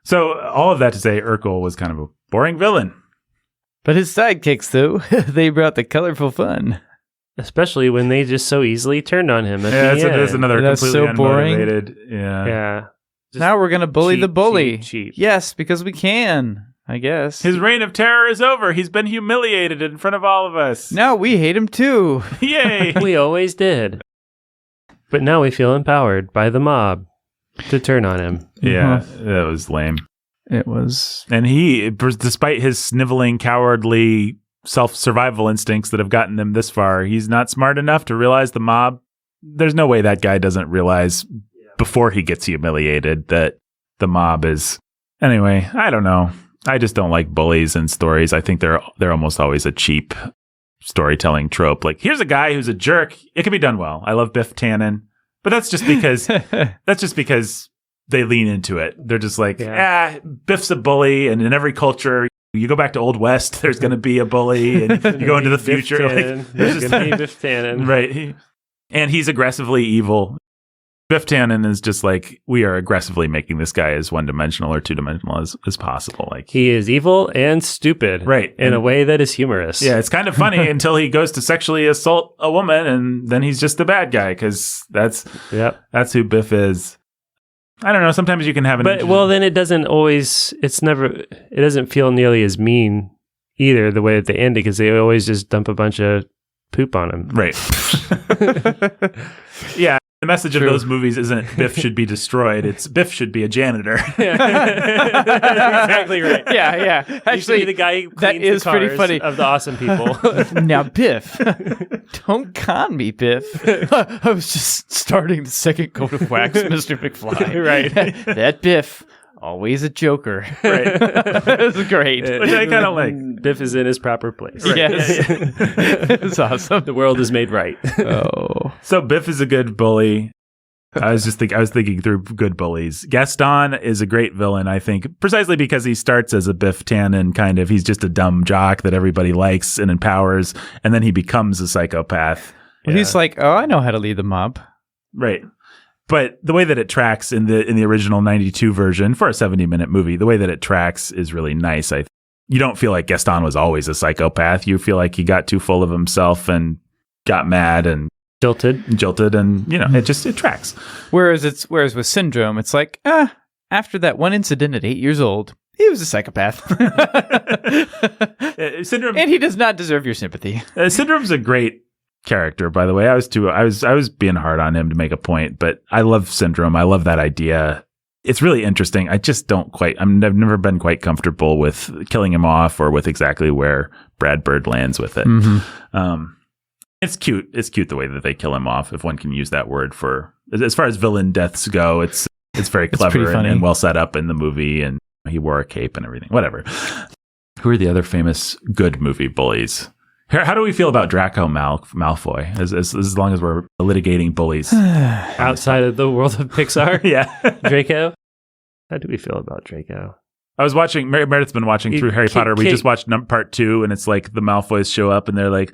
So, all of that to say, Urkel was kind of a boring villain. But his sidekicks, though, they brought the colorful fun. Especially when they just so easily turned on him. That's another That's completely so boring. unmotivated. Yeah. Just now we're going to bully the bully. Cheap. Yes, because we can. I guess. His reign of terror is over. He's been humiliated in front of all of us. Now we hate him too. Yay. We always did. But now we feel empowered by the mob to turn on him. Yeah, that was lame. It was. And he, despite his sniveling, cowardly self-survival instincts that have gotten him this far, he's not smart enough to realize the mob. There's no way that guy doesn't realize before he gets humiliated that the mob is... Anyway, I don't know. I just don't like bullies in stories. I think they're almost always a cheap storytelling trope. Like, here's a guy who's a jerk. It can be done well. I love Biff Tannen, but that's just because they lean into it. They're just like, Biff's a bully, and in every culture, you go back to Old West, there's going to be a bully, and you go into the future, there's going to be Biff Tannen, right? And he's aggressively evil. Biff Tannen is just like, we are aggressively making this guy as one-dimensional or two-dimensional as possible. Like, he is evil and stupid, right? In a way that is humorous. Yeah, it's kind of funny until he goes to sexually assault a woman, and then he's just the bad guy because that's who Biff is. I don't know. Sometimes you can have then it doesn't always. It doesn't feel nearly as mean either the way that they end it because they always just dump a bunch of poop on him, right? Yeah. The message of those movies isn't Biff should be destroyed. It's Biff should be a janitor. Exactly right. Yeah. Actually, the guy who that is the pretty funny. Of the awesome people. Now, Biff, don't con me, Biff. I was just starting the second coat of wax, Mr. McFly. Right. That Biff. Always a joker. Right. It's great. Which I kind of like. Biff is in his proper place. Right. Yes. It's awesome. The world is made right. Oh. So Biff is a good bully. I was thinking through good bullies. Gaston is a great villain, I think, precisely because he starts as a Biff Tannen kind of. He's just a dumb jock that everybody likes and empowers, and then he becomes a psychopath. Well, he's like, oh, I know how to lead the mob. Right. But the way that it tracks in the original 92 version for a 70-minute movie, the way that it tracks is really nice. You don't feel like Gaston was always a psychopath. You feel like he got too full of himself and got mad and jilted, and it tracks. Whereas with Syndrome, it's like, after that one incident at 8 years old, he was a psychopath. Syndrome, and he does not deserve your sympathy. Syndrome's a great character, by the way. I was being hard on him to make a point, but I love Syndrome. I love that idea. It's really interesting. I've never been quite comfortable with killing him off or with exactly where Brad Bird lands with it. Mm-hmm. It's cute. It's cute the way that they kill him off, if one can use that word for, as far as villain deaths go. It's very clever and well set up in the movie, and he wore a cape and everything. Whatever. Who are the other famous good movie bullies? How do we feel about Draco Malfoy? As long as we're litigating bullies Outside of the world of Pixar, yeah. Draco. How do we feel about Draco? I was watching. Meredith's been watching through Harry Potter. We just watched part 2, and it's like the Malfoys show up, and they're like,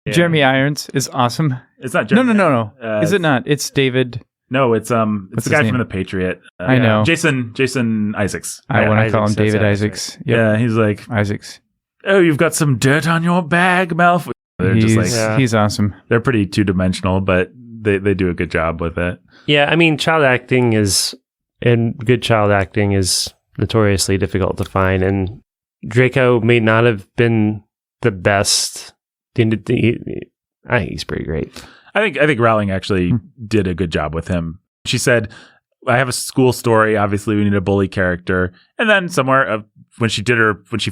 Yeah. Jeremy Irons is awesome. "It's not Jeremy." No. Is it not? It's David. No, it's the his guy name? from The Patriot. I know. Jason Isaacs. I want to call him Isaacs, David that's Isaacs. Yep. Yeah, he's like, Isaacs. "Oh, you've got some dirt on your bag, Malfoy." They're just like, Yeah. He's awesome. they're pretty 2-dimensional, but they do a good job with it. Yeah, I mean, good child acting is notoriously difficult to find, and Draco may not have been the best. I think he's pretty great. I think Rowling actually did a good job with him. She said, "I have a school story. Obviously, we need a bully character." And then somewhere when she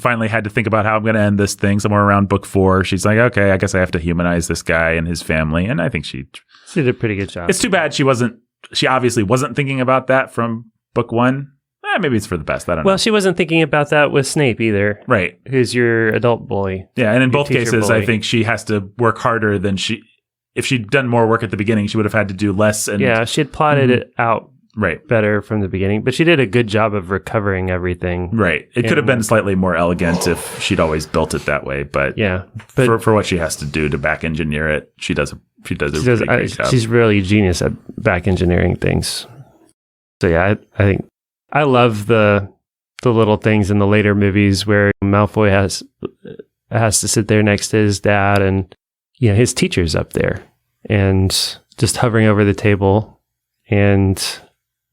finally had to think about how I'm going to end this thing, somewhere around book 4, she's like, "Okay, I guess I have to humanize this guy and his family." And I think she Did a pretty good job. It's too bad she obviously wasn't thinking about that from book 1. Maybe it's for the best. I don't know. Well, she wasn't thinking about that with Snape either, Right. who's your adult bully. Yeah, and in Your both teacher cases, bully. I think she has to work harder than if she'd done more work at the beginning, she would have had to do less. And Yeah, she had plotted it out right. better from the beginning, but she did a good job of recovering everything. Right. It could have been slightly more elegant if she'd always built it that way, but Yeah, but for what she has to do to back engineer it, she does a pretty great job. she's really a genius at back engineering things. So yeah, I think I love the little things in the later movies where Malfoy has to sit there next to his dad, and his teacher's up there and just hovering over the table, and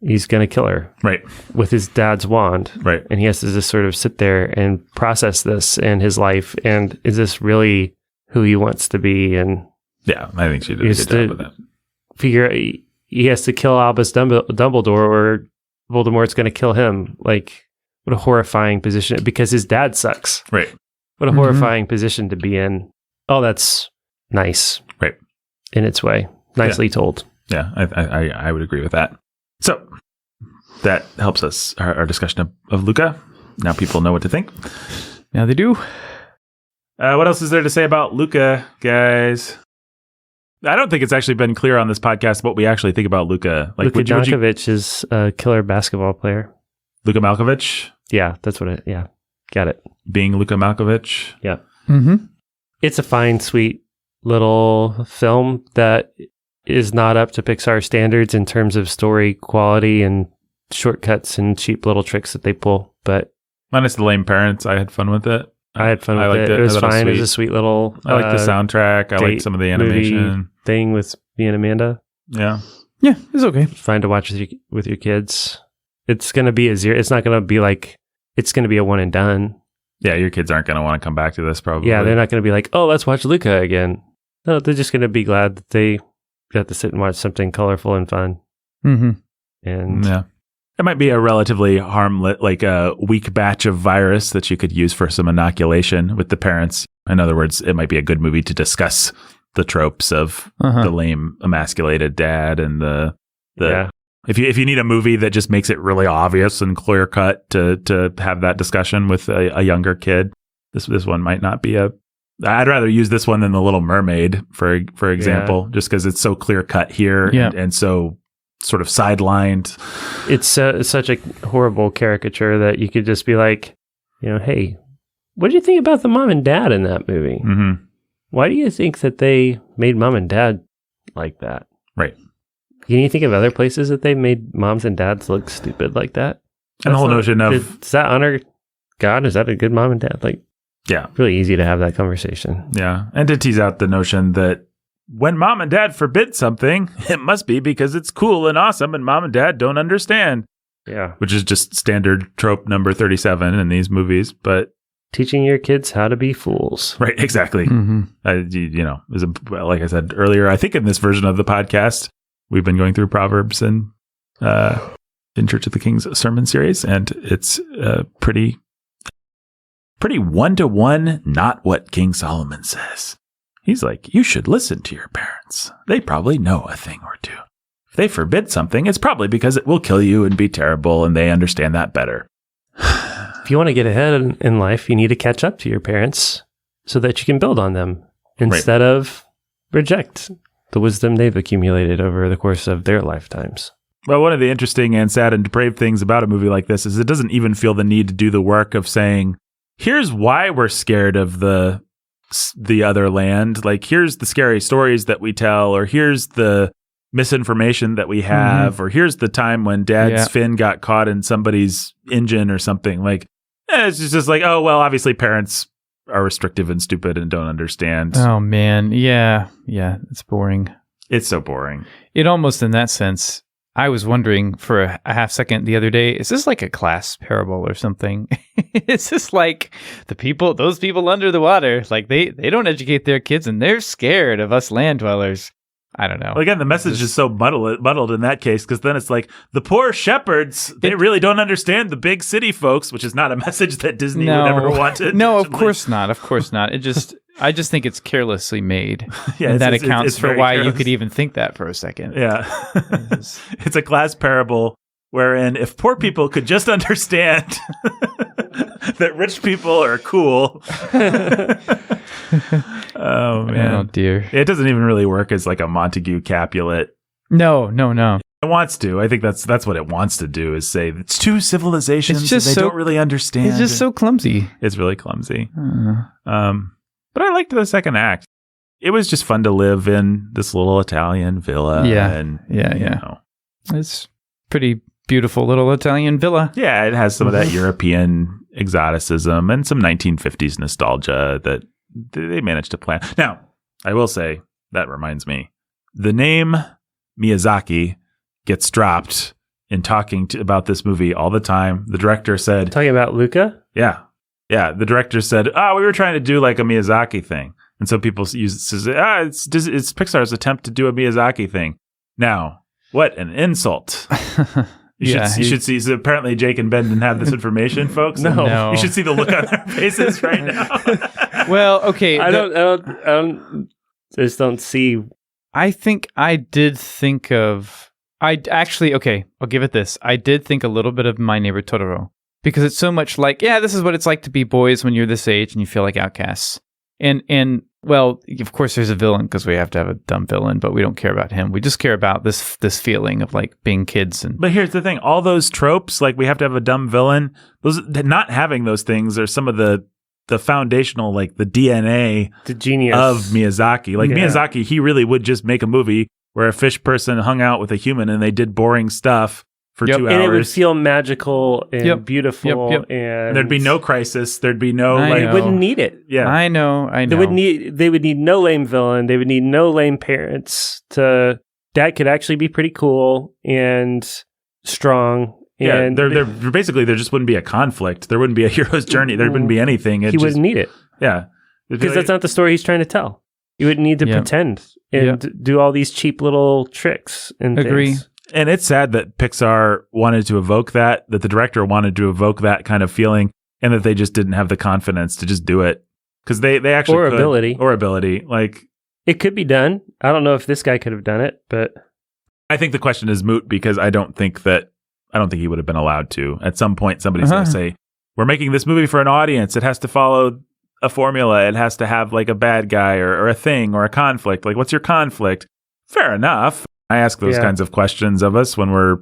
he's going to kill her Right. with his dad's wand. Right. And he has to just sort of sit there and process this and his life, and is this really who he wants to be? And Yeah, I think she did a Is good job the- with that. figure he has to kill Albus Dumbledore, or Voldemort's going to kill him. Like, what a horrifying position, because his dad sucks. Right. What a Mhm. horrifying position to be in. Oh, that's nice. Right. In its way. Nicely told. Yeah, I would agree with that. So that helps us, our discussion of Luca. Now people know what to think. Now they do. What else is there to say about Luca, guys? I don't think it's actually been clear on this podcast what we actually think about Luca. Like, Luka Donkovic is a killer basketball player. Luka Malkovich Yeah, that's what got it. being Luka Malkovich. Yeah. Mm-hmm. It's a fine, sweet little film that is not up to Pixar standards in terms of story quality and shortcuts and cheap little tricks that they pull. But Minus the lame parents, I had fun with it. I had fun I with liked it. It was I thought fine. It was sweet. a sweet little I like the soundtrack. I like date some of the movie animation. thing with me and Amanda. Yeah. Yeah, it's okay. Fine to watch with your kids. It's going to be a 0. It's not going to be like, it's going to be a one and done. Yeah, your kids aren't going to want to come back to this probably. Yeah, they're not going to be like, oh, let's watch Luca again. No, they're just going to be glad that they got to sit and watch something colorful and fun. Mm-hmm. And Yeah. It might be a relatively harmless, like a weak batch of virus that you could use for some inoculation with the parents. In other words, it might be a good movie to discuss the tropes of the lame emasculated dad and the yeah. if you need a movie that just makes it really obvious and clear cut to have that discussion with a younger kid, this one might not be I'd rather use this one than The Little Mermaid for example, just because it's so clear cut here and so sort of sidelined. It's such a horrible caricature that you could just be like, hey, what do you think about the mom and dad in that movie? Mm-hmm. Why do you think that they made mom and dad like that? Right. Can you think of other places that they made moms and dads look stupid like that? And the whole notion of... Does that honor God? Is that a good mom and dad? Like, yeah. Really easy to have that conversation. Yeah. And to tease out the notion that when mom and dad forbid something, it must be because it's cool and awesome and mom and dad don't understand. Yeah. Which is just standard trope number 37 in these movies. But teaching your kids how to be fools. Right. Exactly. Mm-hmm. Like I said earlier, I think in this version of the podcast, we've been going through Proverbs and in Church of the King's sermon series, and it's pretty one-to-one, not what King Solomon says. He's like, you should listen to your parents. They probably know a thing or two. If they forbid something, it's probably because it will kill you and be terrible, and they understand that better. If you want to get ahead in life, you need to catch up to your parents. so that you can build on them instead of reject the wisdom they've accumulated over the course of their lifetimes. Well, one of the interesting and sad and depraved things about a movie like this is it doesn't even feel the need to do the work of saying, here's why we're scared of the other land. Like, here's the scary stories that we tell, or here's the misinformation that we have, or here's the time when Dad's fin got caught in somebody's engine or something. Like, it's just like, oh, well, obviously parents are restrictive and stupid and don't understand. Oh, man. Yeah. Yeah. It's boring. It's so boring. It almost, in that sense, I was wondering for a half second the other day, is this like a class parable or something? Is this like those people under the water? Like they don't educate their kids and they're scared of us land dwellers. I don't know. Well, again, the message is so muddled in that case, because then it's like the poor shepherds, they really don't understand the big city folks, which is not a message that Disney would ever want to. No, of course not. Of course not. I just think it's carelessly made. And that accounts for why you could even think that for a second. Yeah. It's a class parable wherein if poor people could just understand that rich people are cool. Oh, man. Oh, dear. It doesn't even really work as like a Montague Capulet. No. It wants to. I think that's what it wants to do, is say it's two civilizations that they don't really understand. It's just so clumsy. It's really clumsy. But I liked the second act. It was just fun to live in this little Italian villa. Yeah. Yeah. It's pretty beautiful little Italian villa. Yeah, it has some of that European exoticism and some 1950s nostalgia that they managed to plan. Now, I will say, that reminds me, the name Miyazaki gets dropped in talking about this movie all the time. The director said... Talking about Luca? Yeah. Yeah, the director said, we were trying to do like a Miyazaki thing. And so people it's Pixar's attempt to do a Miyazaki thing. Now, what an insult. You should see. So apparently Jake and Ben didn't have this information, folks. No. You should see the look on their faces right now. Well, okay. I just don't see. I think I did think of... I'll give it this. I did think a little bit of My Neighbor Totoro. Because it's so much like, this is what it's like to be boys when you're this age and you feel like outcasts. And well, of course there's a villain because we have to have a dumb villain, but we don't care about him. We just care about this feeling of like being kids. But here's the thing. All those tropes, like we have to have a dumb villain, not having those things are some of the foundational, like the DNA the genius of Miyazaki. Like Miyazaki, he really would just make a movie where a fish person hung out with a human and they did boring stuff for 2 hours. And it would feel magical and beautiful. And there'd be no crisis. There'd be no... They wouldn't need it. Yeah. I know. They would need no lame villain. They would need no lame parents. That could actually be pretty cool and strong. And there just wouldn't be a conflict. There wouldn't be a hero's journey. There wouldn't be anything. He wouldn't need it. Yeah. Because that's not the story he's trying to tell. You wouldn't need to pretend and do all these cheap little tricks and things. And it's sad that Pixar wanted to evoke that the director wanted to evoke that kind of feeling, and that they just didn't have the confidence to just do it. Because they actually Or ability. Like, it could be done. I don't know if this guy could have done it, but... I think the question is moot, because I don't think he would have been allowed to. At some point, somebody's going to say, we're making this movie for an audience. It has to follow a formula. It has to have like a bad guy or a thing or a conflict. Like, what's your conflict? Fair enough. I ask those kinds of questions of us when we're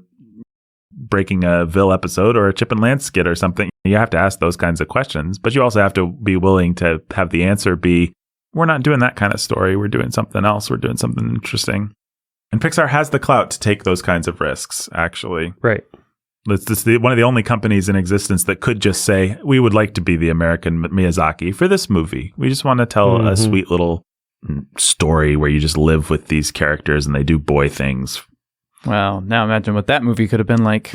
breaking a Vil episode or a Chip and Lance skit or something. You have to ask those kinds of questions, but you also have to be willing to have the answer be, we're not doing that kind of story. We're doing something else. We're doing something interesting. And Pixar has the clout to take those kinds of risks, actually. Right. It's just one of the only companies in existence that could just say, we would like to be the American Miyazaki for this movie. We just want to tell a sweet little story where you just live with these characters and they do boy things. Well, now imagine what that movie could have been like.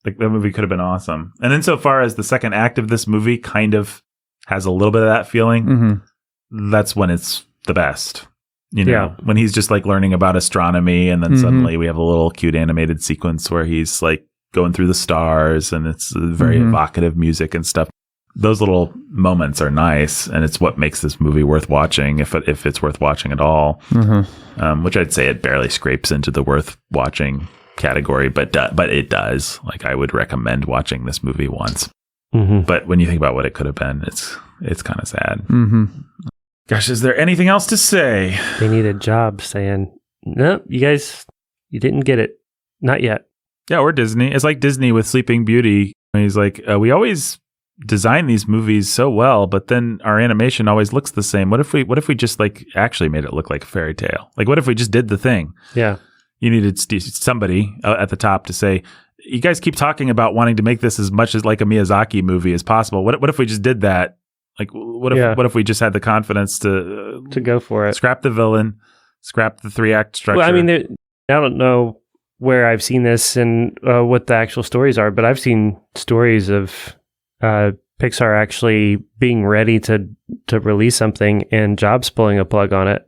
Like, that movie could have been awesome. And insofar as the second act of this movie kind of has a little bit of that feeling, that's when it's the best. You know, when he's just like learning about astronomy, and then suddenly we have a little cute animated sequence where he's like going through the stars, and it's very evocative music and stuff. Those little moments are nice, and it's what makes this movie worth watching, if it's worth watching at all. Which I'd say it barely scrapes into the worth watching category, but it does. Like, I would recommend watching this movie once. But when you think about what it could have been, it's kind of sad. Gosh, is there anything else to say? They need a job saying, no, you guys, you didn't get it. Not yet. Yeah, or Disney. It's like Disney with Sleeping Beauty. He's like, we always design these movies so well, but then our animation always looks the same. What if we just like actually made it look like a fairy tale? Like, what if we just did the thing? Yeah. You needed somebody at the top to say, you guys keep talking about wanting to make this as much as like a Miyazaki movie as possible. What if we just did that? Like, what if we just had the confidence to go for it? Scrap the villain, scrap the 3-act structure. Well, I mean, I don't know where I've seen this and what the actual stories are, but I've seen stories of Pixar actually being ready to release something and Jobs pulling a plug on it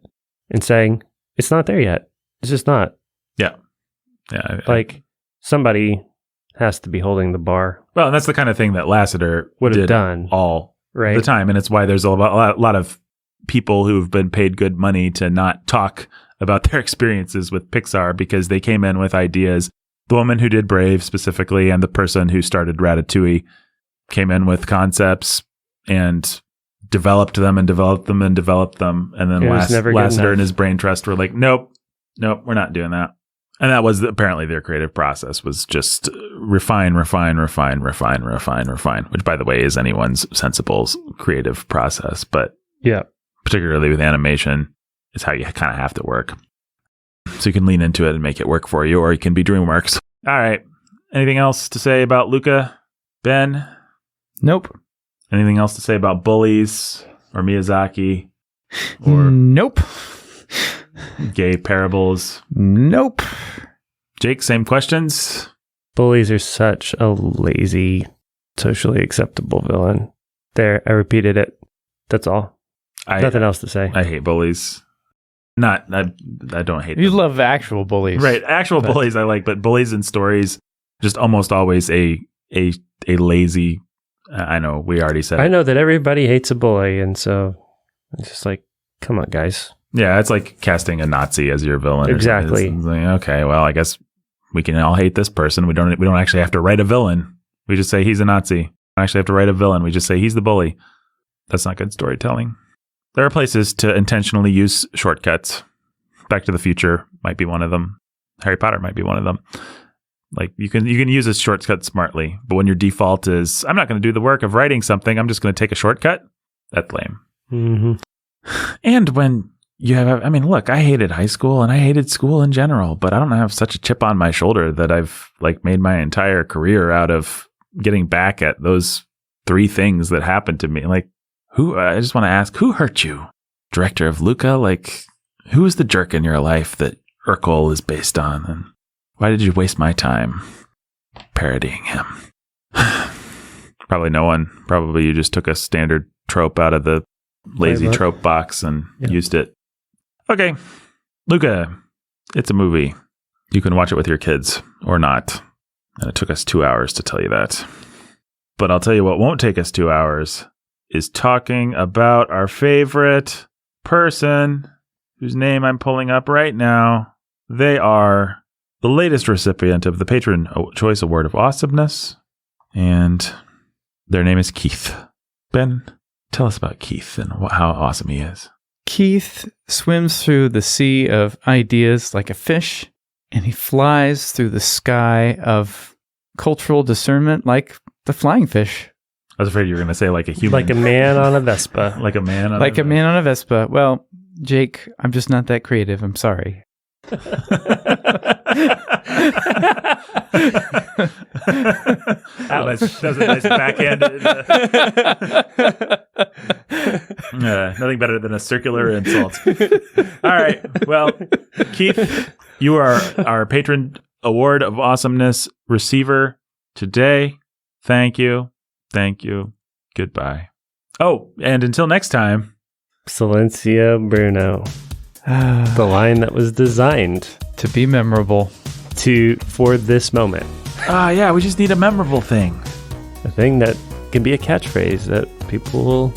and saying, it's not there yet. It's just not. Yeah. Like, somebody has to be holding the bar. Well, and that's the kind of thing that Lasseter would have did done all right the time. And it's why there's a lot of people who've been paid good money to not talk about their experiences with Pixar because they came in with ideas. The woman who did Brave specifically and the person who started Ratatouille came in with concepts and developed them. And then Lasseter and his brain trust were like, nope, we're not doing that. And that was apparently their creative process, was just refine, which by the way is anyone's sensible creative process. But yeah, particularly with animation, is how you kind of have to work. So you can lean into it and make it work for you, or you can be DreamWorks. All right. Anything else to say about Luca? Ben? Nope. Anything else to say about Bullies or Miyazaki? Or nope. Gay parables? Nope. Jake, same questions? Bullies are such a lazy, socially acceptable villain. There, I repeated it. That's all. Nothing else to say. I hate bullies. I don't hate You them. love actual bullies. Right. Actual bullies I like, but bullies in stories, just almost always a lazy, I know, we already said I know that everybody hates a bully, and so it's just like, come on, guys. Yeah, it's like casting a Nazi as your villain. Exactly. It's like, okay, well, I guess we can all hate this person. We don't actually have to write a villain. We just say he's a Nazi. We don't actually have to write a villain. We just say he's the bully. That's not good storytelling. There are places to intentionally use shortcuts. Back to the Future might be one of them. Harry Potter might be one of them. Like you can use a shortcut smartly, but when your default is, I'm not going to do the work of writing something, I'm just going to take a shortcut, that's lame. Mm-hmm. And when you have, I mean, look, I hated high school and I hated school in general, but I don't have such a chip on my shoulder that I've like made my entire career out of getting back at those 3 things that happened to me. Like, I just want to ask, who hurt you? Director of Luca? Like, who is the jerk in your life that Urkel is based on? And why did you waste my time parodying him? Probably no one. Probably you just took a standard trope out of the lazy trope box and used it. Okay. Luca, it's a movie. You can watch it with your kids or not. And it took us 2 hours to tell you that. But I'll tell you what won't take us 2 hours is talking about our favorite person whose name I'm pulling up right now. They are the latest recipient of the Patron Choice Award of Awesomeness, and their name is Keith. Ben, tell us about Keith and how awesome he is. Keith swims through the sea of ideas like a fish, and he flies through the sky of cultural discernment like the flying fish. I was afraid you were going to say like a human. Like a man on a Vespa. Like a man on like a man on a Vespa. Well, Jake, I'm just not that creative. I'm sorry. That was a nice backhanded. Nothing better than a circular insult. All right. Well, Keith, you are our Patron Award of Awesomeness receiver today. Thank you. Thank you. Goodbye. Oh, and until next time. Silencio Bruno. The line that was designed to be memorable for this moment. Yeah, we just need a memorable thing. A thing that can be a catchphrase that people will...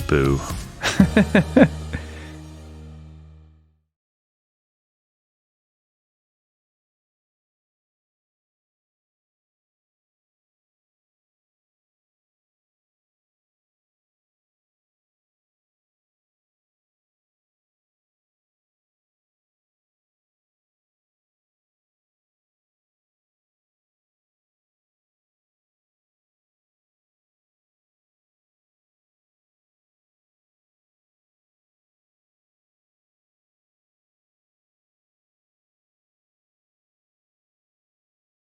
Boo.